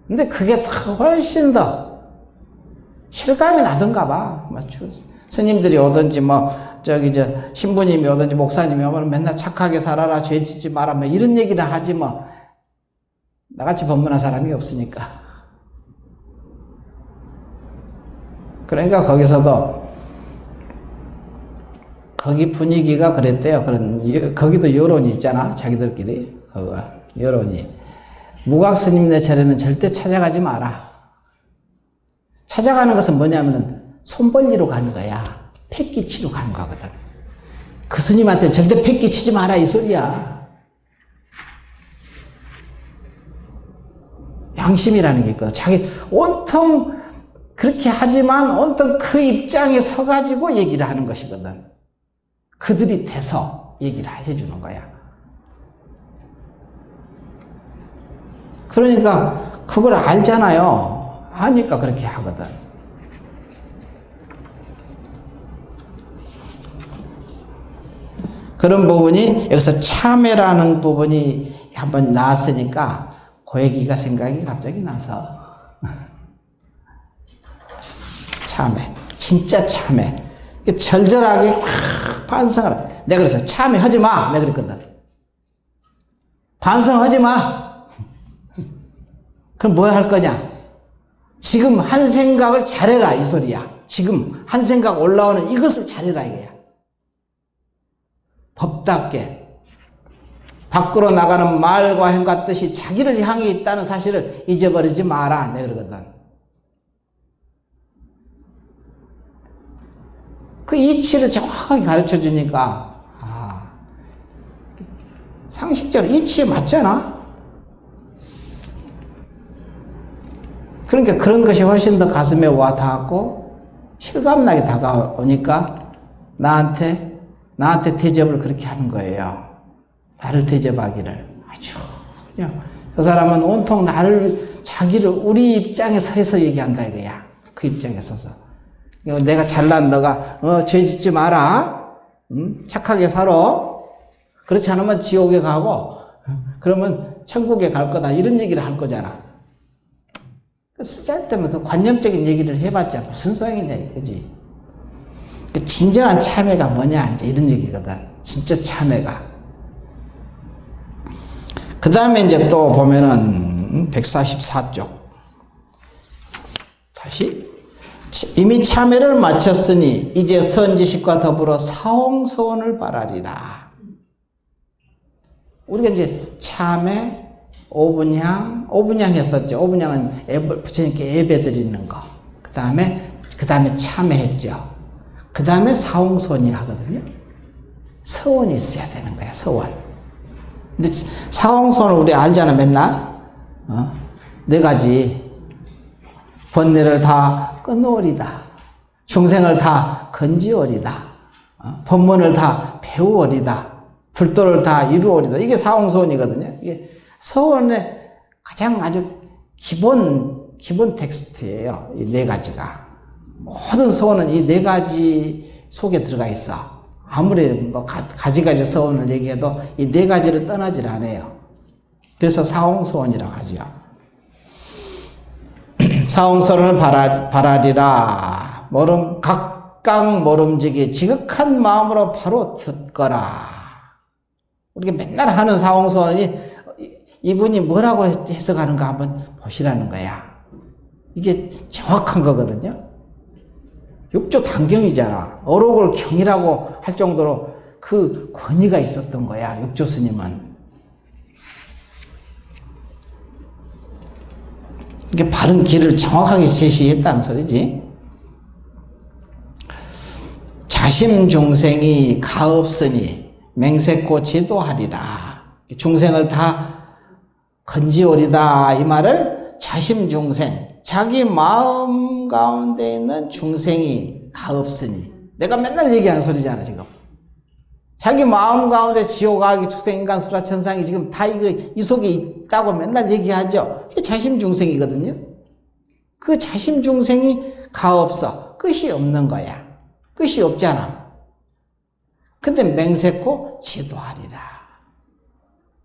근데 그게 더 훨씬 더 실감이 나던가 봐. 스님들이 오든지 신부님이 오든지 목사님이 오면 맨날 착하게 살아라, 죄 짓지 마라, 이런 얘기를 하지 나같이 법문한 사람이 없으니까. 그러니까 거기서도 거기 분위기가 그랬대요. 거기도 여론이 있잖아. 자기들끼리 여론이. 무각 스님네 절에는 절대 찾아가지 마라. 찾아가는 것은 뭐냐면은 손벌리로 가는 거야. 패끼치로 가는 거거든. 그 스님한테 절대 패끼치지 마라 이 소리야. 양심이라는 게 있거든. 자기 온통 그렇게 하지만 온통 그 입장에 서가지고 얘기를 하는 것이거든. 그들이 돼서 얘기를 해주는 거야. 그러니까 그걸 알잖아요. 아니까 그렇게 하거든. 그런 부분이 여기서 참회라는 부분이 한번 나왔으니까 그 얘기가 생각이 갑자기 나서 참회, 진짜 참회. 절절하게 확 반성을 해. 내가 그래서 참회하지 마. 내가 그랬거든. 반성하지 마. 그럼 뭐 할 거냐? 지금 한 생각을 잘해라 이 소리야. 지금 한 생각 올라오는 이것을 잘해라 이거야. 법답게 밖으로 나가는 말과 행과 뜻이 자기를 향해 있다는 사실을 잊어버리지 마라. 내가 그러거든. 그 이치를 정확하게 가르쳐 주니까 상식적으로 이치에 맞잖아. 그러니까 그런 것이 훨씬 더 가슴에 와 닿았고 실감나게 다가오니까 나한테 대접을 그렇게 하는 거예요. 나를 대접하기를. 아주 그냥 그 사람은 온통 자기를 우리 입장에 서서 얘기한다 이거야. 그 입장에 서서. 내가 잘난 너가 죄 짓지 마라. 착하게 살아. 그렇지 않으면 지옥에 가고 그러면 천국에 갈 거다. 이런 얘기를 할 거잖아. 쓰잘데없는 그 관념적인 얘기를 해봤자 무슨 소용이냐 이거지. 진정한 참회가 뭐냐 이제 이런 얘기거든. 진짜 참회가. 그 다음에 이제 또 보면은 144쪽 다시 이미 참회를 마쳤으니 이제 선지식과 더불어 사홍소원을 바라리라. 우리가 이제 참회, 오분향 했었죠. 오분향은 부처님께 예배 드리는 거. 그 다음에 참회했죠. 그 다음에 사홍소원이 하거든요. 서원이 있어야 되는 거야. 서원. 근데 사홍소원을 우리 알잖아. 맨날 네 가지. 번뇌를 다 끊으오리다. 중생을 다 건지오리다. 법문을 다 배우오리다. 불도를 다 이루오리다. 이게 사홍소원이거든요. 이게 서원의 가장 아주 기본 텍스트예요. 이 네 가지가. 모든 서원은 이 네 가지 속에 들어가 있어. 아무리 가지가지 서원을 얘기해도 이 네 가지를 떠나질 않아요. 그래서 사홍소원이라고 하죠. 사홍소원을 바라리라. 각각 모름지기 지극한 마음으로 바로 듣거라. 우리가 맨날 하는 사홍소원이 이분이 뭐라고 해석하는가 한번 보시라는 거야. 이게 정확한 거거든요. 육조 단경이잖아. 어록을 경이라고 할 정도로 그 권위가 있었던 거야. 육조 스님은. 이게 바른 길을 정확하게 제시했다는 소리지. 자심 중생이 가없으니 맹세코 제도하리라. 중생을 다 건지오리다. 이 말을 자심중생, 자기 마음 가운데 있는 중생이 가없으니, 내가 맨날 얘기하는 소리잖아 지금. 자기 마음 가운데 지옥, 악이, 축생, 인간, 수라, 천상이 지금 다 이 속에 있다고 맨날 얘기하죠. 그게 자심중생이거든요. 그 자심중생이 가없어. 끝이 없는 거야. 끝이 없잖아. 근데 맹세코 제도하리라.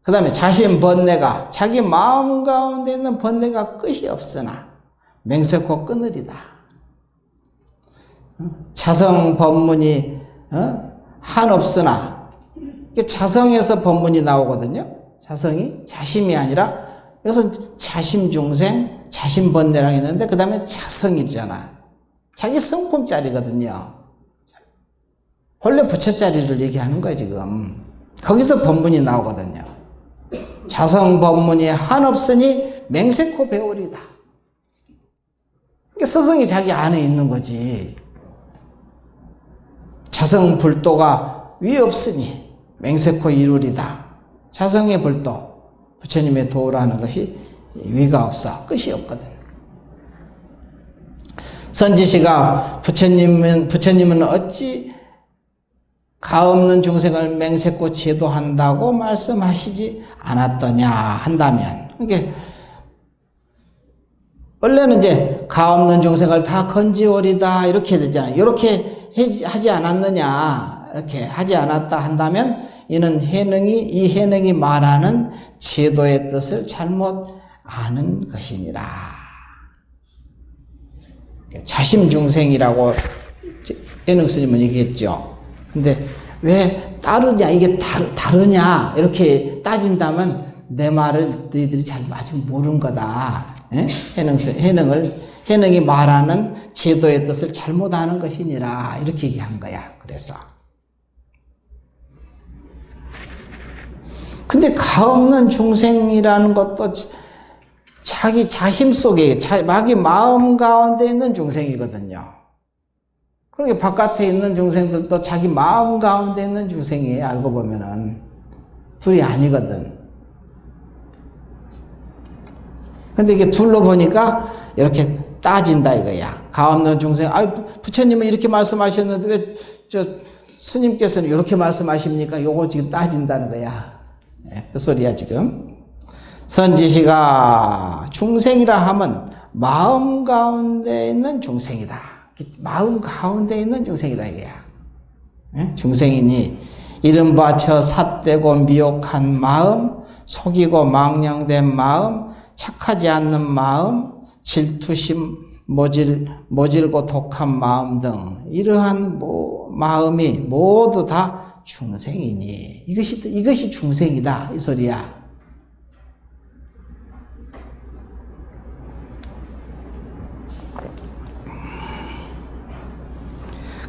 그 다음에 자신 번뇌가, 자기 마음 가운데 있는 번뇌가 끝이 없으나 맹세코 끊으리다. 자성 법문이 한없으나, 자성에서 법문이 나오거든요. 자성이 자심이 아니라, 여기서 자심중생, 자심번뇌라고 했는데 그 다음에 자성이잖아. 자기 성품짜리거든요. 원래 부처짜리를 얘기하는 거야 지금. 거기서 법문이 나오거든요. 자성 법문이 한없으니 맹세코 배우리다. 그러니까 스승이 자기 안에 있는 거지. 자성 불도가 위 없으니 맹세코 이루리다. 자성의 불도, 부처님의 도라는 것이 위가 없어. 끝이 없거든. 선지시가 부처님은 어찌 가없는 중생을 맹세코 제도한다고 말씀하시지 않았더냐 한다면, 이게 원래는 이제 가없는 중생을 다 건지오리다 이렇게 되잖아요. 이렇게 하지 않았느냐, 이렇게 하지 않았다 한다면 이는 이 해능이 말하는 제도의 뜻을 잘못 아는 것이니라. 자심중생이라고 해능 스님은 얘기했죠. 근데 왜 따르냐, 이게 다르냐 이렇게 따진다면 내 말을 너희들이 잘 아직 모르는 거다. 해능이 말하는 제도의 뜻을 잘못 아는 것이니라 이렇게 얘기한 거야. 그래서 근데 가없는 중생이라는 것도 자기 자심 속에, 자기 마음 가운데 있는 중생이거든요. 그러니까 바깥에 있는 중생들도 자기 마음 가운데 있는 중생이에요. 알고 보면은 둘이 아니거든. 근데 이게 둘로 보니까 이렇게 따진다 이거야. 가없는 중생, 부처님은 이렇게 말씀하셨는데 왜 스님께서는 이렇게 말씀하십니까? 요거 지금 따진다는 거야. 그 소리야 지금. 선지시가 중생이라 하면 마음 가운데 있는 중생이다. 마음 가운데 있는 중생이다 이거야. 중생이니 이른바 저 삿되고 미혹한 마음, 속이고 망령된 마음, 착하지 않는 마음, 질투심, 모질고 독한 마음 등 이러한 마음이 모두 다 중생이니 이것이 중생이다 이 소리야.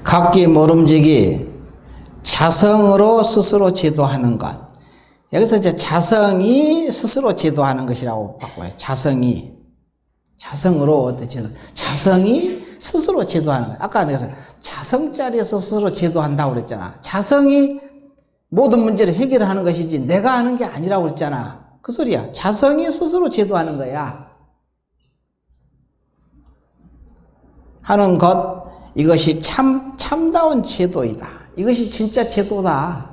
각기 모름지기 자성으로 스스로 제도하는 것. 여기서 이제 자성이 스스로 제도하는 것이라고 바꿔요. 자성으로 자성이 스스로 제도하는 것. 아까 내가 자성짜리 스스로 제도한다고 그랬잖아. 자성이 모든 문제를 해결하는 것이지 내가 하는 게 아니라고 그랬잖아. 그 소리야. 자성이 스스로 제도하는 거야. 하는 것, 이것이 참다운 제도이다. 이것이 진짜 제도다.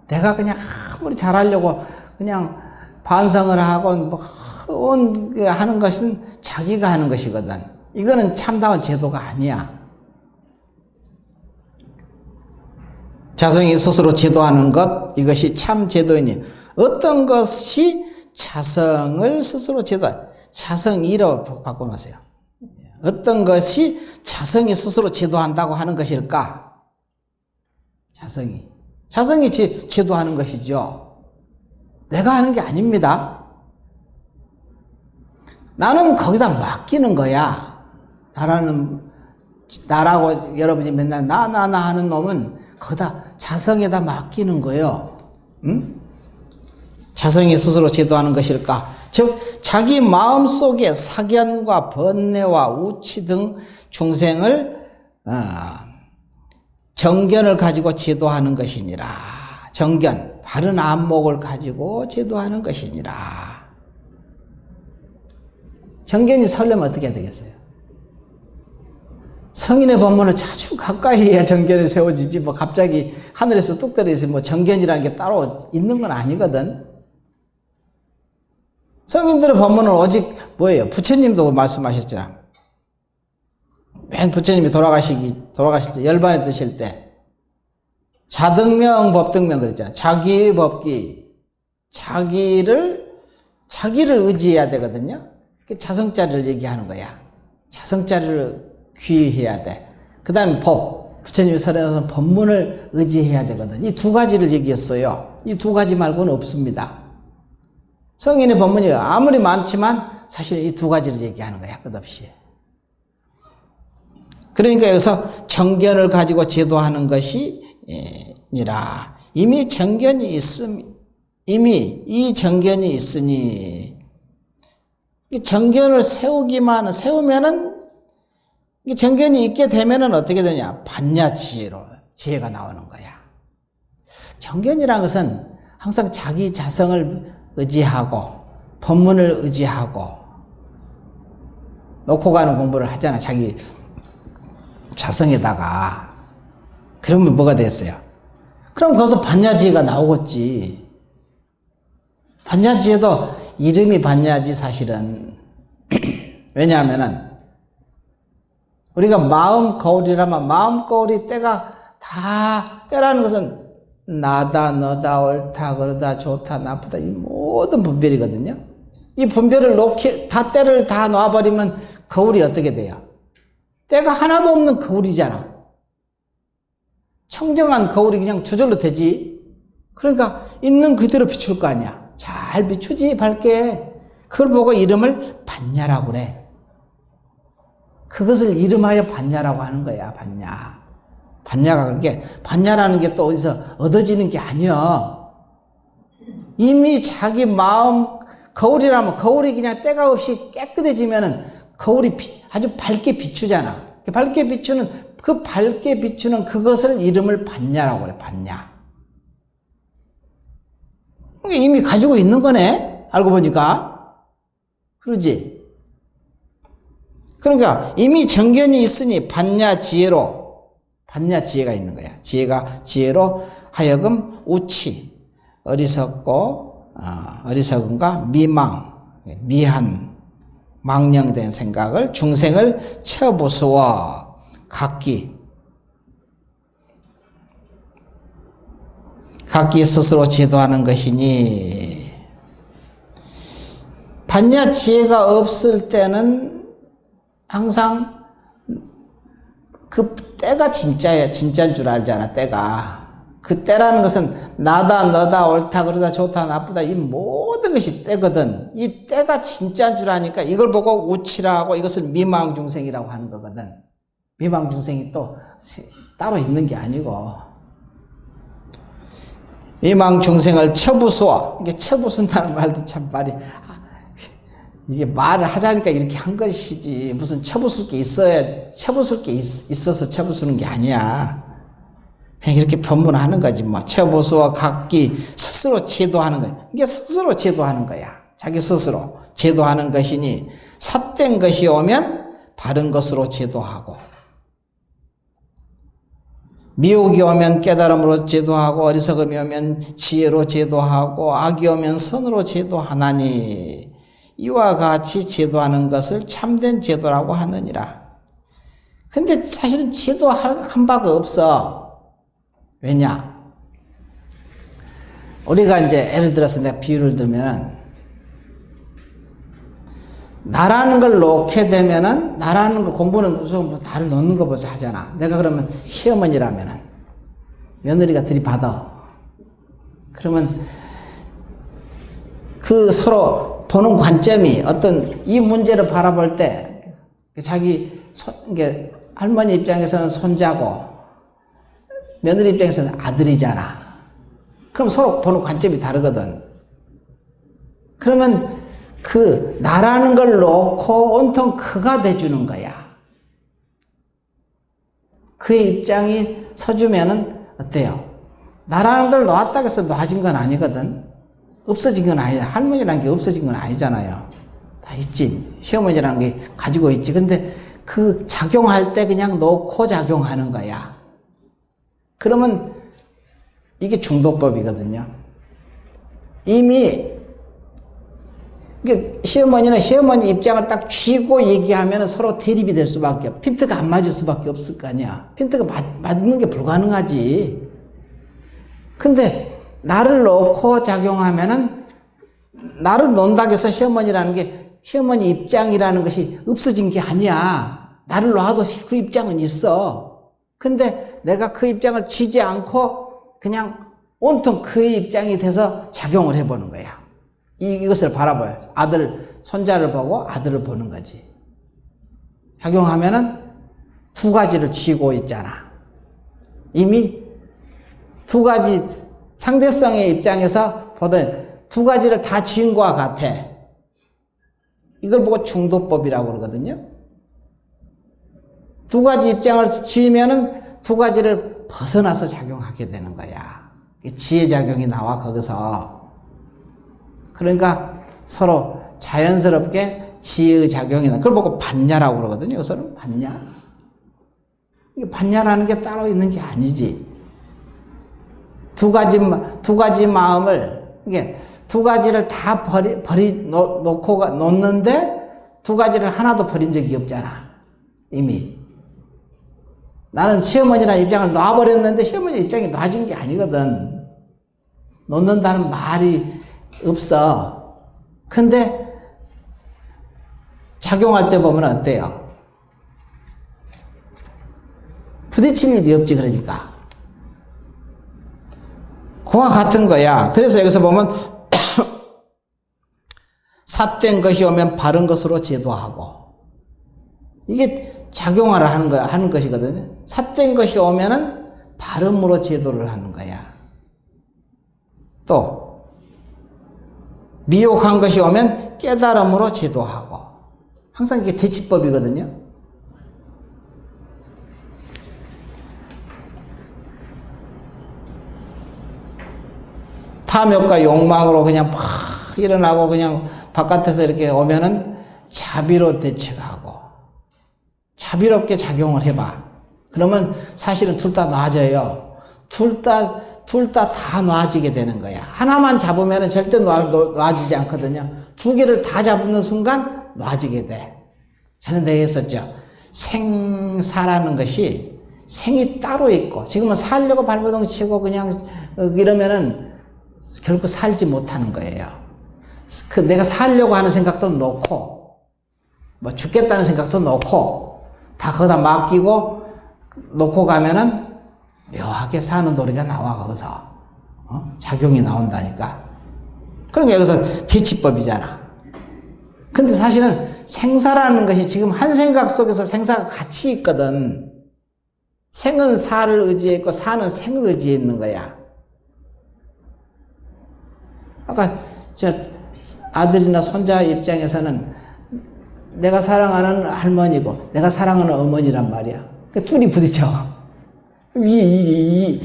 내가 그냥 아무리 잘하려고 그냥 반성을 하고 하는 것은 자기가 하는 것이거든. 이거는 참다운 제도가 아니야. 자성이 스스로 제도하는 것, 이것이 참 제도이니 어떤 것이 자성을 스스로 자성이라고 바꿔놓으세요. 어떤 것이 자성이 스스로 제도한다고 하는 것일까? 자성이 제도하는 것이죠. 내가 하는 게 아닙니다. 나는 거기다 맡기는 거야. 나라고 여러분이 맨날 나 하는 놈은 거기다 자성에다 맡기는 거예요. 응? 자성이 스스로 제도하는 것일까? 즉 자기 마음속에 사견과 번뇌와 우치 등 중생을 정견을 가지고 제도하는 것이니라. 정견, 바른 안목을 가지고 제도하는 것이니라. 정견이 설려면 어떻게 해야 되겠어요? 성인의 법문은 자주 가까이 해야 정견이 세워지지, 뭐 갑자기 하늘에서 뚝 떨어져서 뭐 정견이라는 게 따로 있는 건 아니거든. 성인들의 법문은 오직 뭐예요? 부처님도 말씀하셨잖아. 맨 부처님이 돌아가실 때, 열반에 드실 때, 자등명, 법등명 그랬잖아. 자기의 법기, 자기를 의지해야 되거든요. 자성자리를 얘기하는 거야. 자성자리를 귀해야 돼. 그 다음에 법, 부처님이 설해놓은 법문을 의지해야 되거든. 이 두 가지를 얘기했어요. 이 두 가지 말고는 없습니다. 성인의 법문이 아무리 많지만 사실 이 두 가지를 얘기하는 거야, 끝없이. 그러니까 여기서 정견을 가지고 제도하는 것이 니라. 이미 정견이 이미 이 정견이 있으니, 이 정견을 세우면은, 이 정견이 있게 되면은 어떻게 되냐? 반야지혜로 지혜가 나오는 거야. 정견이라는 것은 항상 자기 자성을 의지하고, 법문을 의지하고, 놓고 가는 공부를 하잖아, 자기 자성에다가. 그러면 뭐가 됐어요? 그럼 거기서 반야지혜가 나오겠지. 반야지혜도 이름이 반야지 사실은. 왜냐하면은 우리가 마음 거울이라면 마음 거울이 때라는 것은 나다, 너다, 옳다, 그러다, 좋다, 나쁘다, 이 모든 분별이거든요. 이 분별을 때를 다 놔버리면 거울이 어떻게 돼요? 때가 하나도 없는 거울이잖아. 청정한 거울이 그냥 저절로 되지. 그러니까 있는 그대로 비출 거 아니야. 잘 비추지, 밝게. 그걸 보고 이름을 반야라고 그래. 그것을 이름하여 반야라고 하는 거야, 반야. 반야가 그런 게, 반야라는 게 또 어디서 얻어지는 게 아니야. 이미 자기 마음, 거울이라면 거울이 그냥 때가 없이 깨끗해지면은 거울이 아주 밝게 비추잖아. 밝게 비추는 그것을 이름을 반야라고 그래, 반야. 이미 가지고 있는 거네, 알고 보니까. 그러지? 그러니까 이미 정견이 있으니 반야지혜가 있는 거야. 지혜로 하여금 우치, 어리석음과 미한, 망령된 생각을, 중생을 쳐부수어 각기 스스로 제도하는 것이니, 반야지혜가 없을 때는 항상 그 때가 진짜인 줄 알잖아, 때가. 그 때라는 것은 나다, 너다, 옳다, 그러다, 좋다, 나쁘다, 이 모든 것이 때거든. 이 때가 진짜인 줄 아니까 이걸 보고 우치라고, 이것을 미망중생이라고 하는 거거든. 미망중생이 또 따로 있는 게 아니고. 미망중생을 쳐부수어. 이게 쳐부순다는 말도 참 이게 말을 하자니까 이렇게 한 것이지, 무슨 쳐부술 게 있어서 쳐부수는 게 아니야. 그냥 이렇게 변문하는 거지, 뭐. 쳐부수어 각기 스스로 제도하는 거야. 이게 스스로 제도하는 거야. 자기 스스로 제도하는 것이니, 삿된 것이 오면 바른 것으로 제도하고, 미혹이 오면 깨달음으로 제도하고, 어리석음이 오면 지혜로 제도하고, 악이 오면 선으로 제도하나니, 이와 같이 제도하는 것을 참된 제도라고 하느니라. 근데 사실은 제도한 바가 없어. 왜냐? 우리가 이제 예를 들어서 내가 비유를 들면, 나라는 걸 놓게 되면은, 나라는 거 공부는 무슨 나를 놓는 거 보자 하잖아. 내가 그러면 시어머니라면은 며느리가 들이받아. 그러면 그 서로 보는 관점이 어떤 이 문제를 바라볼 때, 자기 할머니 입장에서는 손자고 며느리 입장에서는 아들이잖아. 그럼 서로 보는 관점이 다르거든. 그러면 그 나라는 걸 놓고 온통 그가 돼주는 거야. 그의 입장이 서주면은 어때요? 나라는 걸 놓았다고 해서 놓아진 건 아니거든. 없어진 건 아니야. 할머니라는 게 없어진 건 아니잖아요. 다 있지. 시어머니라는 게 가지고 있지. 근데 그 작용할 때 그냥 놓고 작용하는 거야. 그러면 이게 중도법이거든요. 이미 시어머니는 시어머니 입장을 딱 쥐고 얘기하면 서로 대립이 될 수밖에 없어. 핀트가 안 맞을 수밖에 없을 거 아니야. 핀트가 맞는 게 불가능하지. 근데 나를 놓고 작용하면은 나를 논다고 해서 시어머니라는 게 시어머니 입장이라는 것이 없어진 게 아니야. 나를 놔도 그 입장은 있어. 근데 내가 그 입장을 쥐지 않고 그냥 온통 그의 입장이 돼서 작용을 해보는 거야. 이것을 바라봐요. 아들, 손자를 보고 아들을 보는 거지. 작용하면은 두 가지를 쥐고 있잖아. 이미 두 가지 상대성의 입장에서 보던 두 가지를 다 쥐은 것과 같아. 이걸 보고 중도법이라고 그러거든요. 두 가지 입장을 쥐면은 두 가지를 벗어나서 작용하게 되는 거야. 지혜작용이 나와, 거기서. 그러니까 서로 자연스럽게 지혜의 작용이 나. 그걸 보고 반야라고 그러거든요. 여기서는 반야. 이게 반야라는 게 따로 있는 게 아니지. 두 가지 마음을, 이게 두 가지를 다 놓는데 두 가지를 하나도 버린 적이 없잖아. 이미. 나는 시어머니라는 입장을 놔버렸는데 시어머니 입장이 놔진 게 아니거든. 놓는다는 말이 없어. 근데 작용할 때 보면 어때요? 부딪힐 일이 없지, 그러니까. 그와 같은 거야. 그래서 여기서 보면 삿된 것이 오면 바른 것으로 제도하고, 이게 작용하라 하는 것이거든요. 삿된 것이 오면은 바름으로 제도를 하는 거야. 또 미혹한 것이 오면 깨달음으로 제도하고, 항상 이게 대치법이거든요. 탐욕과 욕망으로 그냥 막 일어나고 그냥 바깥에서 이렇게 오면은 자비로 대처하고 자비롭게 작용을 해봐. 그러면 사실은 둘 다 놔져요. 둘 다 놔지게 되는 거야. 하나만 잡으면 절대 놔지지 않거든요. 두 개를 다 잡는 순간 놔지게 돼. 저는 내가 했었죠. 생사라는 것이 생이 따로 있고, 지금은 살려고 발버둥 치고 그냥 이러면은 결국 살지 못하는 거예요. 내가 살려고 하는 생각도 놓고, 뭐 죽겠다는 생각도 놓고, 다 거기다 맡기고 놓고 가면은 묘하게 사는 도리가 나와, 거기서. 작용이 나온다니까. 그러니까 여기서 대치법이잖아. 근데 사실은 생사라는 것이 지금 한 생각 속에서 생사가 같이 있거든. 생은 사를 의지해 있고 사는 생을 의지해 있는 거야. 아까 저 아들이나 손자 입장에서는 내가 사랑하는 할머니고 내가 사랑하는 어머니란 말이야. 그 둘이 부딪혀. 이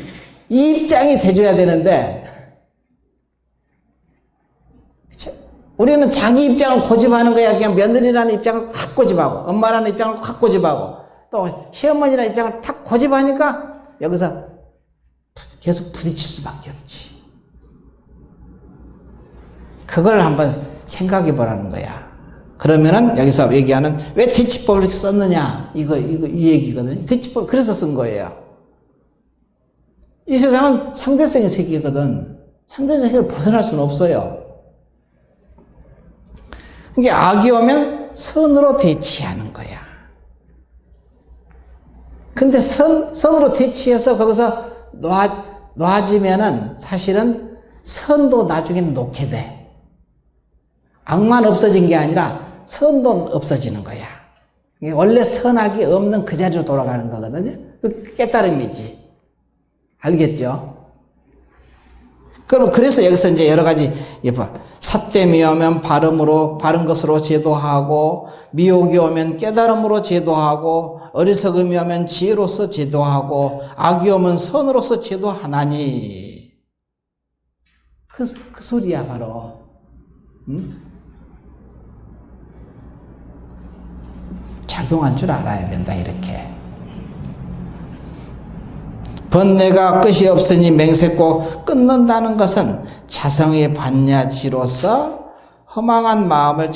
입장이 돼줘야 되는데, 우리는 자기 입장을 고집하는 거야. 그냥 며느리라는 입장을 확 고집하고, 엄마라는 입장을 확 고집하고, 또 시어머니라는 입장을 탁 고집하니까 여기서 계속 부딪힐 수밖에 없지. 그걸 한번 생각해 보라는 거야. 그러면은 여기서 얘기하는 왜 대치법을 이렇게 썼느냐, 이 얘기거든요. 대치법 그래서 쓴 거예요. 이 세상은 상대성의 세계거든. 상대성의 세계를 벗어날 수는 없어요. 이게 악이 오면 선으로 대치하는 거야. 근데 선으로 대치해서 거기서 놔지면은 사실은 선도 나중에는 놓게 돼. 악만 없어진 게 아니라 선도 없어지는 거야. 원래 선악이 없는 그 자리로 돌아가는 거거든요. 그 깨달음이지. 알겠죠? 그래서 여기서 이제 여러 가지, 삿됨이 오면 바른 것으로 제도하고, 미혹이 오면 깨달음으로 제도하고, 어리석음이 오면 지혜로서 제도하고, 악이 오면 선으로서 제도하나니. 그 소리야, 바로. 응? 작용할 줄 알아야 된다, 이렇게. 번뇌가 끝이 없으니 맹세코 끊는다는 것은 자성의 반야지로서 허망한 마음을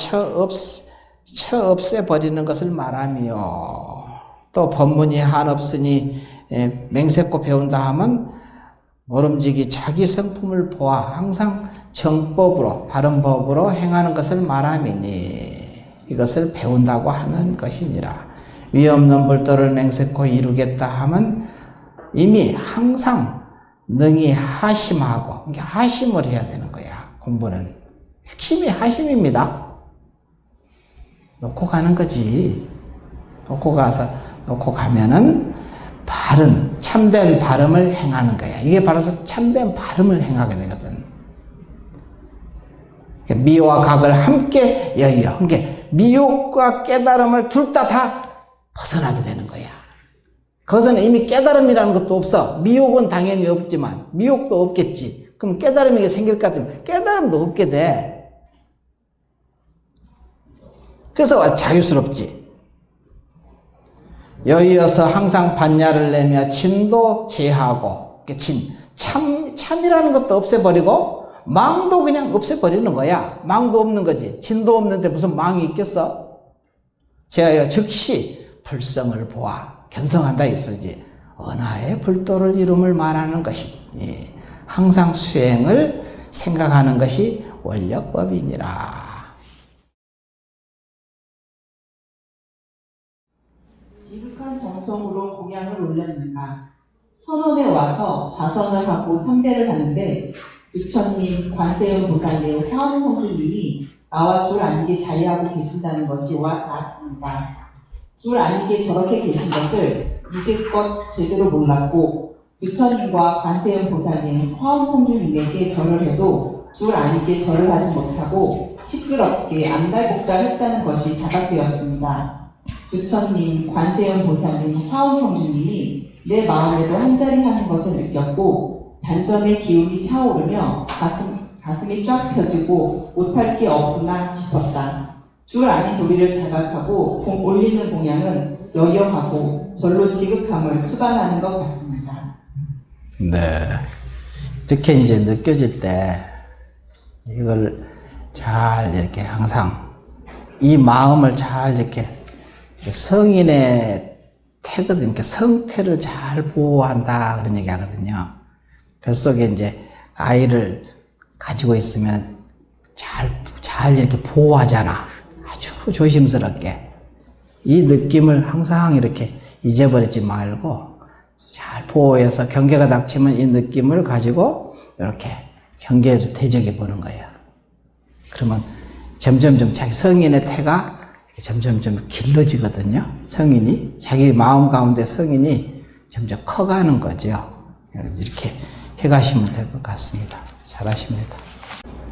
없애버리는 것을 말하며, 또 법문이 한없으니 맹세코 배운다 하면 모름지기 자기 성품을 보아 항상 정법으로 바른 법으로 행하는 것을 말함이니 이것을 배운다고 하는 것이니라. 위없는 불도를 맹세코 이루겠다 하면 이미 항상 능히 하심하고, 하심을 해야 되는 거야. 공부는 핵심이 하심입니다. 놓고 가는 거지. 놓고 가면은 바른 참된 발음을 행하는 거야. 이게 바로 참된 발음을 행하게 되거든. 미와 각을 함께 여의어. 그러니까 미혹과 깨달음을 둘 다 벗어나게 되는 거야. 그것은 이미 깨달음이라는 것도 없어. 미혹은 당연히 없지만, 미혹도 없겠지. 그럼 깨달음이 생길 것 같으면 깨달음도 없게 돼. 그래서 자유스럽지. 여이어서 항상 반야를 내며 진도 제하고, 참이라는 것도 없애버리고, 망도 그냥 없애버리는 거야. 망도 없는 거지. 진도 없는데 무슨 망이 있겠어? 제하여 즉시 불성을 보아. 견성한다 이 소리지. 언하의 불도를 이룸을 말하는 것이니 항상 수행을 생각하는 것이 원력법이니라. 지극한 정성으로 공양을 올렸는가. 선원에 와서 좌선을 하고 삼배를 하는데 부처님, 관세음 보살님, 화엄성주님이 나와 줄 아니게 자리하고 계신다는 것이 와 닿았습니다. 줄 아니게 저렇게 계신 것을 이제껏 제대로 몰랐고, 부처님과 관세음 보살님, 화엄성주님에게 절을 해도 줄 아니게 절을 하지 못하고 시끄럽게 안달복달 했다는 것이 자각되었습니다. 부처님, 관세음 보살님, 화엄성주님이 내 마음에도 한자리 하는 것을 느꼈고 단전의 기운이 차오르며 가슴이 쫙 펴지고 못할 게 없구나 싶었다. 줄 아닌 도리를 자각하고 올리는 공양은 여여하고 절로 지극함을 수반하는 것 같습니다. 네. 이렇게 이제 느껴질 때 이걸 잘 이렇게 항상 이 마음을 잘 이렇게 성인의 태거든. 성태를 잘 보호한다 그런 얘기 하거든요. 뱃속에 이제 아이를 가지고 있으면 잘 이렇게 보호하잖아. 아주 조심스럽게. 이 느낌을 항상 이렇게 잊어버리지 말고 잘 보호해서 경계가 닥치면 이 느낌을 가지고 이렇게 경계를 대적해 보는 거예요. 그러면 점점점 자기 성인의 태가 점점점 길러지거든요. 성인이 자기 마음 가운데 성인이 점점 커가는 거죠. 이렇게 해가시면 될 것 같습니다. 잘하십니다.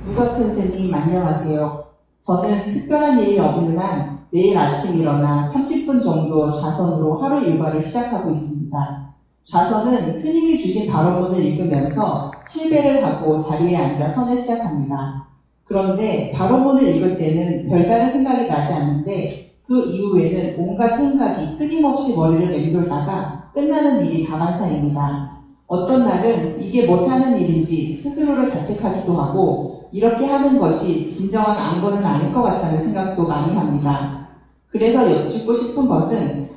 무각큰 스님 안녕하세요. 저는 특별한 일이 없는 한 매일 아침 일어나 30분 정도 좌선으로 하루 일과를 시작하고 있습니다. 좌선은 스님이 주신 발언문을 읽으면서 7배를 하고 자리에 앉아 선을 시작합니다. 그런데 발언문을 읽을 때는 별다른 생각이 나지 않는데 그 이후에는 온갖 생각이 끊임없이 머리를 맴돌다가 끝나는 일이 다반사입니다. 어떤 날은 이게 못하는 일인지 스스로를 자책하기도 하고 이렇게 하는 것이 진정한 안건은 아닐 것 같다는 생각도 많이 합니다. 그래서 여쭙고 싶은 것은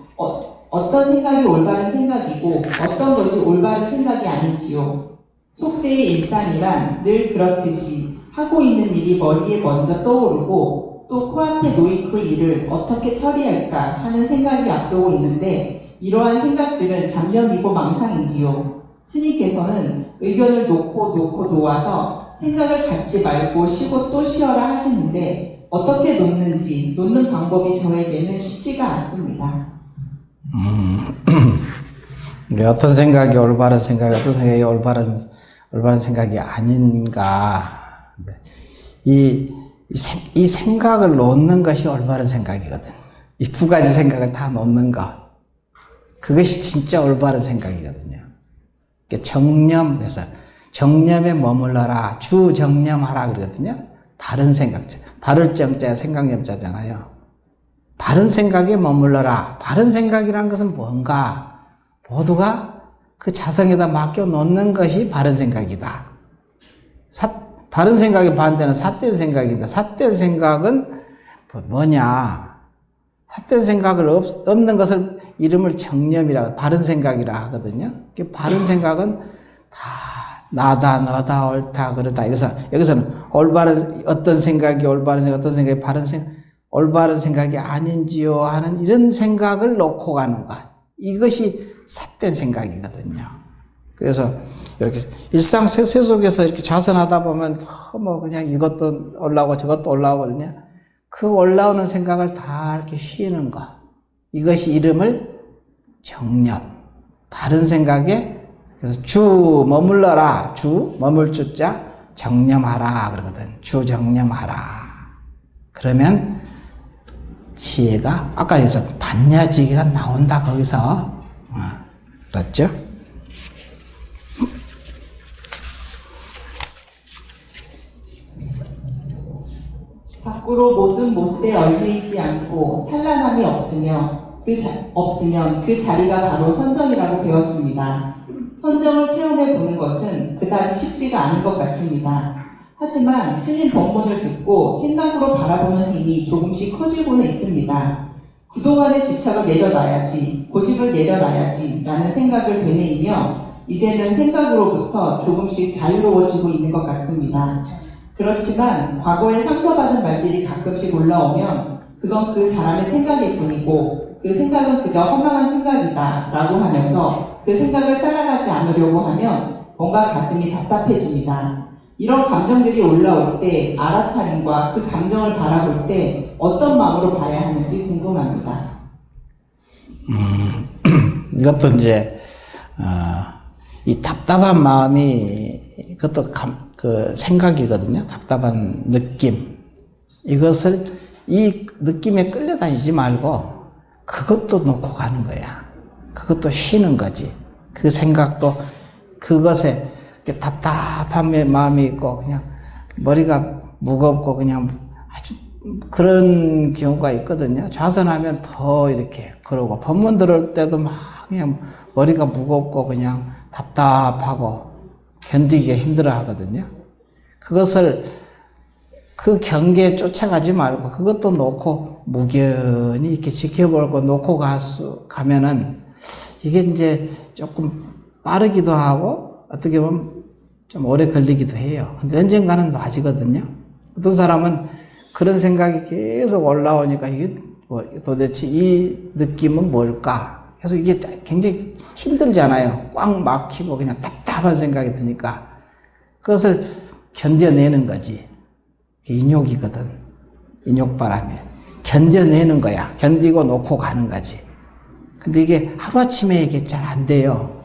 어떤 생각이 올바른 생각이고 어떤 것이 올바른 생각이 아닌지요. 속세의 일상이란 늘 그렇듯이 하고 있는 일이 머리에 먼저 떠오르고 또 코앞에 놓인 그 일을 어떻게 처리할까 하는 생각이 앞서고 있는데 이러한 생각들은 잡념이고 망상인지요. 스님께서는 의견을 놓고 놓아서 생각을 갖지 말고 쉬고 또 쉬어라 하시는데 어떻게 놓는지 놓는 방법이 저에게는 쉽지가 않습니다. 어떤 생각이 올바른 생각, 어떤 생각이 올바른 생각이 아닌가. 이 생각을 놓는 것이 올바른 생각이거든. 이 두 가지 생각을 다 놓는 거. 그것이 진짜 올바른 생각이거든요. 정념, 그래서 정념에 머물러라. 주 정념하라 그러거든요. 바른 생각. 바를 정자, 생각념자잖아요. 바른 생각에 머물러라. 바른 생각이라는 것은 뭔가? 모두가 그 자성에다 맡겨 놓는 것이 바른 생각이다. 바른 생각의 반대는 삿된 생각인데, 삿된 생각은 뭐냐? 삿된 생각을 없는 것을 이름을 정념이라, 바른 생각이라 하거든요. 바른 생각은 다 나다, 너다, 옳다, 그러다. 여기서는 올바른, 어떤 생각이 올바른 생각, 어떤 생각이 바른 생각, 올바른 생각이 아닌지요 하는 이런 생각을 놓고 가는 것. 이것이 삿된 생각이거든요. 그래서 이렇게 일상 세속에서 이렇게 좌선하다 보면 뭐 그냥 이것도 올라오고 저것도 올라오거든요. 그 올라오는 생각을 다 이렇게 쉬는 것. 이것이 이름을 정념. 바른 생각에, 그래서 주 머물러라. 주 머물 주자 정념하라 그러거든. 주 정념하라. 그러면 지혜가 아까 여기서 반야지혜가 나온다 거기서. 그렇죠? 밖으로 모든 모습에 얼매이지 않고 산란함이 없으면 그 자리가 바로 선정이라고 배웠습니다. 선정을 체험해 보는 것은 그다지 쉽지가 않은 것 같습니다. 하지만 스님 법문을 듣고 생각으로 바라보는 힘이 조금씩 커지고는 있습니다. 그동안의 집착을 내려놔야지, 고집을 내려놔야지 라는 생각을 되뇌이며 이제는 생각으로부터 조금씩 자유로워지고 있는 것 같습니다. 그렇지만 과거에 상처받은 말들이 가끔씩 올라오면 그건 그 사람의 생각일 뿐이고 그 생각은 그저 허망한 생각이다 라고 하면서 그 생각을 따라가지 않으려고 하면 뭔가 가슴이 답답해집니다. 이런 감정들이 올라올 때 알아차림과 그 감정을 바라볼 때 어떤 마음으로 봐야 하는지 궁금합니다. 이것도 이제 이 답답한 마음이 그것도 그 생각이거든요. 답답한 느낌. 이것을 이 느낌에 끌려다니지 말고 그것도 놓고 가는 거야. 그것도 쉬는 거지. 그 생각도 그것에 답답한 마음이 있고 그냥 머리가 무겁고 그냥 아주 그런 경우가 있거든요. 좌선하면 더 이렇게 그러고 법문 들을 때도 막 그냥 머리가 무겁고 그냥 답답하고 견디기가 힘들어 하거든요. 그것을 그 경계에 쫓아가지 말고 그것도 놓고 무견히 이렇게 지켜보고 놓고 가면은 이게 이제 조금 빠르기도 하고 어떻게 보면 좀 오래 걸리기도 해요. 근데 언젠가는 놔지거든요. 어떤 사람은 그런 생각이 계속 올라오니까 이게 도대체 이 느낌은 뭘까? 그래서 이게 굉장히 힘들잖아요. 꽉 막히고 그냥 답답한 생각이 드니까 그것을 견뎌내는 거지. 인욕이거든. 인욕바람에 견뎌내는 거야. 견디고 놓고 가는 거지. 근데 이게 하루아침에 이게 잘 안 돼요.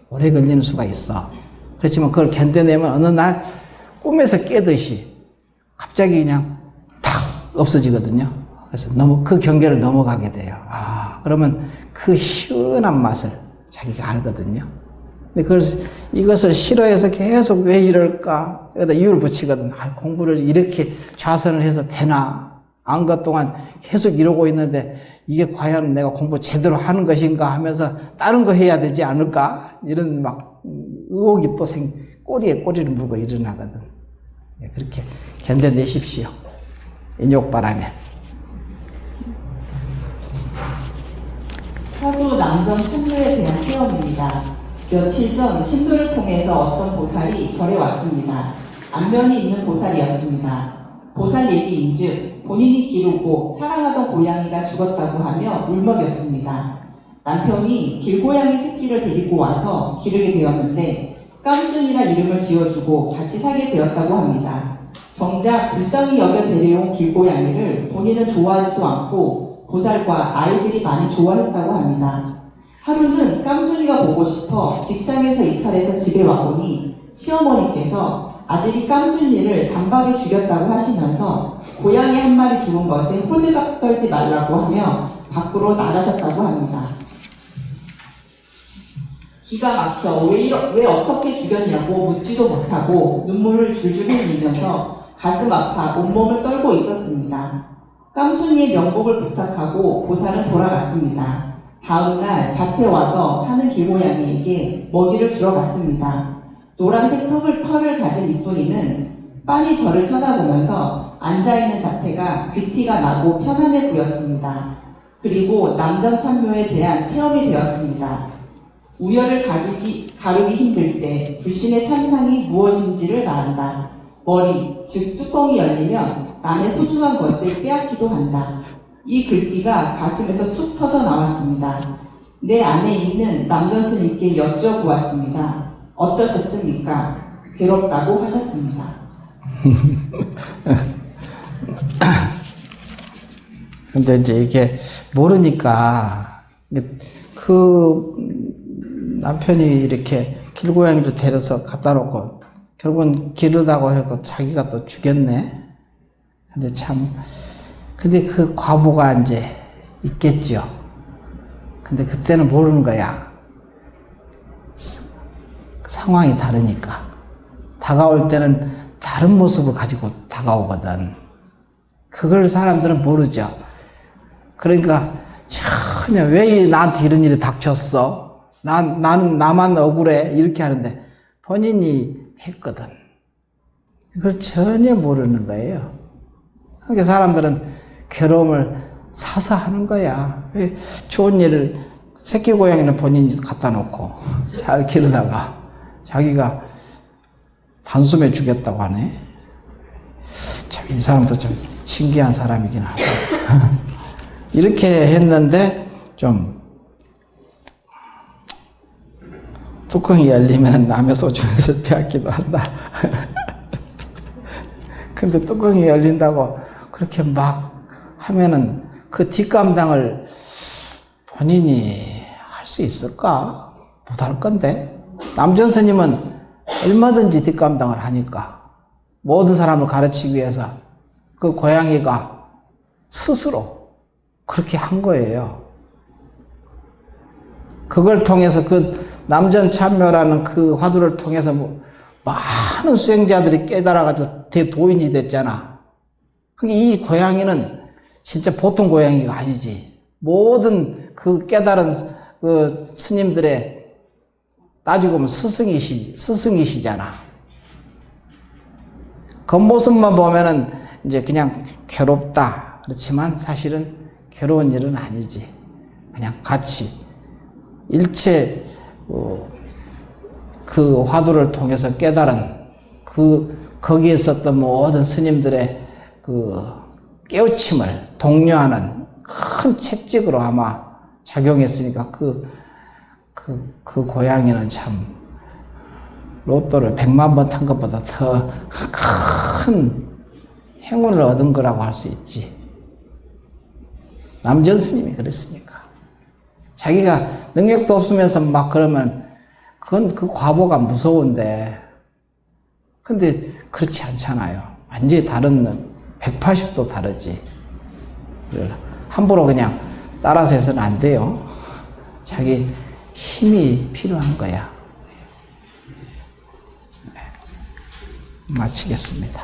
오래 걸리는 수가 있어. 그렇지만 그걸 견뎌내면 어느 날 꿈에서 깨듯이 갑자기 그냥 탁 없어지거든요. 그래서 그 경계를 넘어가게 돼요. 그러면 그 시원한 맛을 자기가 알거든요. 근데 이것을 싫어해서 계속 왜 이럴까? 여기다 이유를 붙이거든. 공부를 이렇게 좌선을 해서 되나? 안 것 동안 계속 이러고 있는데 이게 과연 내가 공부 제대로 하는 것인가 하면서 다른 거 해야 되지 않을까? 이런 막 의혹이 또 꼬리에 꼬리를 물고 일어나거든. 그렇게 견뎌내십시오. 인욕바람에. 화두 남정 신도에 대한 체험입니다. 며칠 전 신도를 통해서 어떤 보살이 절에 왔습니다. 안면이 있는 보살이었습니다. 보살 얘기인즉 본인이 기르고 사랑하던 고양이가 죽었다고 하며 울먹였습니다. 남편이 길고양이 새끼를 데리고 와서 기르게 되었는데 깜순이라 이름을 지어주고 같이 살게 되었다고 합니다. 정작 불쌍히 여겨 데려온 길고양이를 본인은 좋아하지도 않고 보살과 아이들이 많이 좋아했다고 합니다. 하루는 깜순이가 보고 싶어 직장에서 이탈해서 집에 와보니 시어머니께서 아들이 깜순이를 단박에 죽였다고 하시면서 고양이 한 마리 죽은 것에 호들갑 떨지 말라고 하며 밖으로 나가셨다고 합니다. 기가 막혀 왜 어떻게 죽였냐고 묻지도 못하고 눈물을 줄줄 흘리면서 가슴 아파 온몸을 떨고 있었습니다. 깜순이의 명복을 부탁하고 보살은 돌아갔습니다. 다음날 밭에 와서 사는 길고양이에게 먹이를 주러 갔습니다. 노란색 털을 가진 이쁜이는 빤히 저를 쳐다보면서 앉아있는 자태가 귀티가 나고 편안해 보였습니다. 그리고 남전참묘에 대한 체험이 되었습니다. 우열을 가르기 힘들 때 불신의 참상이 무엇인지를 말한다. 머리, 즉 뚜껑이 열리면 남의 소중한 것을 빼앗기도 한다. 이 글귀가 가슴에서 툭 터져 나왔습니다. 내 안에 있는 남전 스님께 여쭤보았습니다. 어떠셨습니까? 괴롭다고 하셨습니다. 근데 이제 이게 모르니까 그 남편이 이렇게 길고양이를 데려서 갖다 놓고 결국은 기르다고 해서 자기가 또 죽였네. 근데 그 과보가 이제 있겠죠. 근데 그때는 모르는 거야. 상황이 다르니까. 다가올 때는 다른 모습을 가지고 다가오거든. 그걸 사람들은 모르죠. 그러니까 전혀 왜 나한테 이런 일이 닥쳤어? 나만 억울해. 이렇게 하는데 본인이 했거든. 그걸 전혀 모르는 거예요. 그러니까 사람들은 괴로움을 사서 하는 거야. 왜 좋은 일을, 새끼 고양이는 본인이 갖다 놓고 잘 기르다가 자기가 단숨에 죽였다고 하네. 참, 이 사람도 좀 신기한 사람이긴 하다. 이렇게 했는데 좀 뚜껑이 열리면 남의 소중에서 빼앗기도 한다. 근데 뚜껑이 열린다고 그렇게 막 하면은 그 뒷감당을 본인이 할 수 있을까? 못할 건데. 남전 스님은 얼마든지 뒷감당을 하니까 모든 사람을 가르치기 위해서 그 고양이가 스스로 그렇게 한 거예요. 그걸 통해서 그 남전참묘라는 그 화두를 통해서 많은 수행자들이 깨달아가지고 대도인이 됐잖아. 이 고양이는 진짜 보통 고양이가 아니지. 모든 그 깨달은 그 스님들의 따지고 보면 스승이시잖아. 겉모습만 보면은 이제 그냥 괴롭다. 그렇지만 사실은 괴로운 일은 아니지. 그냥 같이 일체 그 화두를 통해서 깨달은 거기에 있었던 모든 스님들의 그 깨우침을 독려하는 큰 채찍으로 아마 작용했으니까 그 고양이는 참 로또를 100만 번 탄 것보다 더 큰 행운을 얻은 거라고 할 수 있지. 남전 스님이 그랬으니까. 자기가 능력도 없으면서 막 그러면 그건 그 과보가 무서운데, 근데 그렇지 않잖아요. 완전히 다른 180도 다르지. 함부로 그냥 따라서 해서는 안 돼요. 자기 힘이 필요한 거야. 마치겠습니다.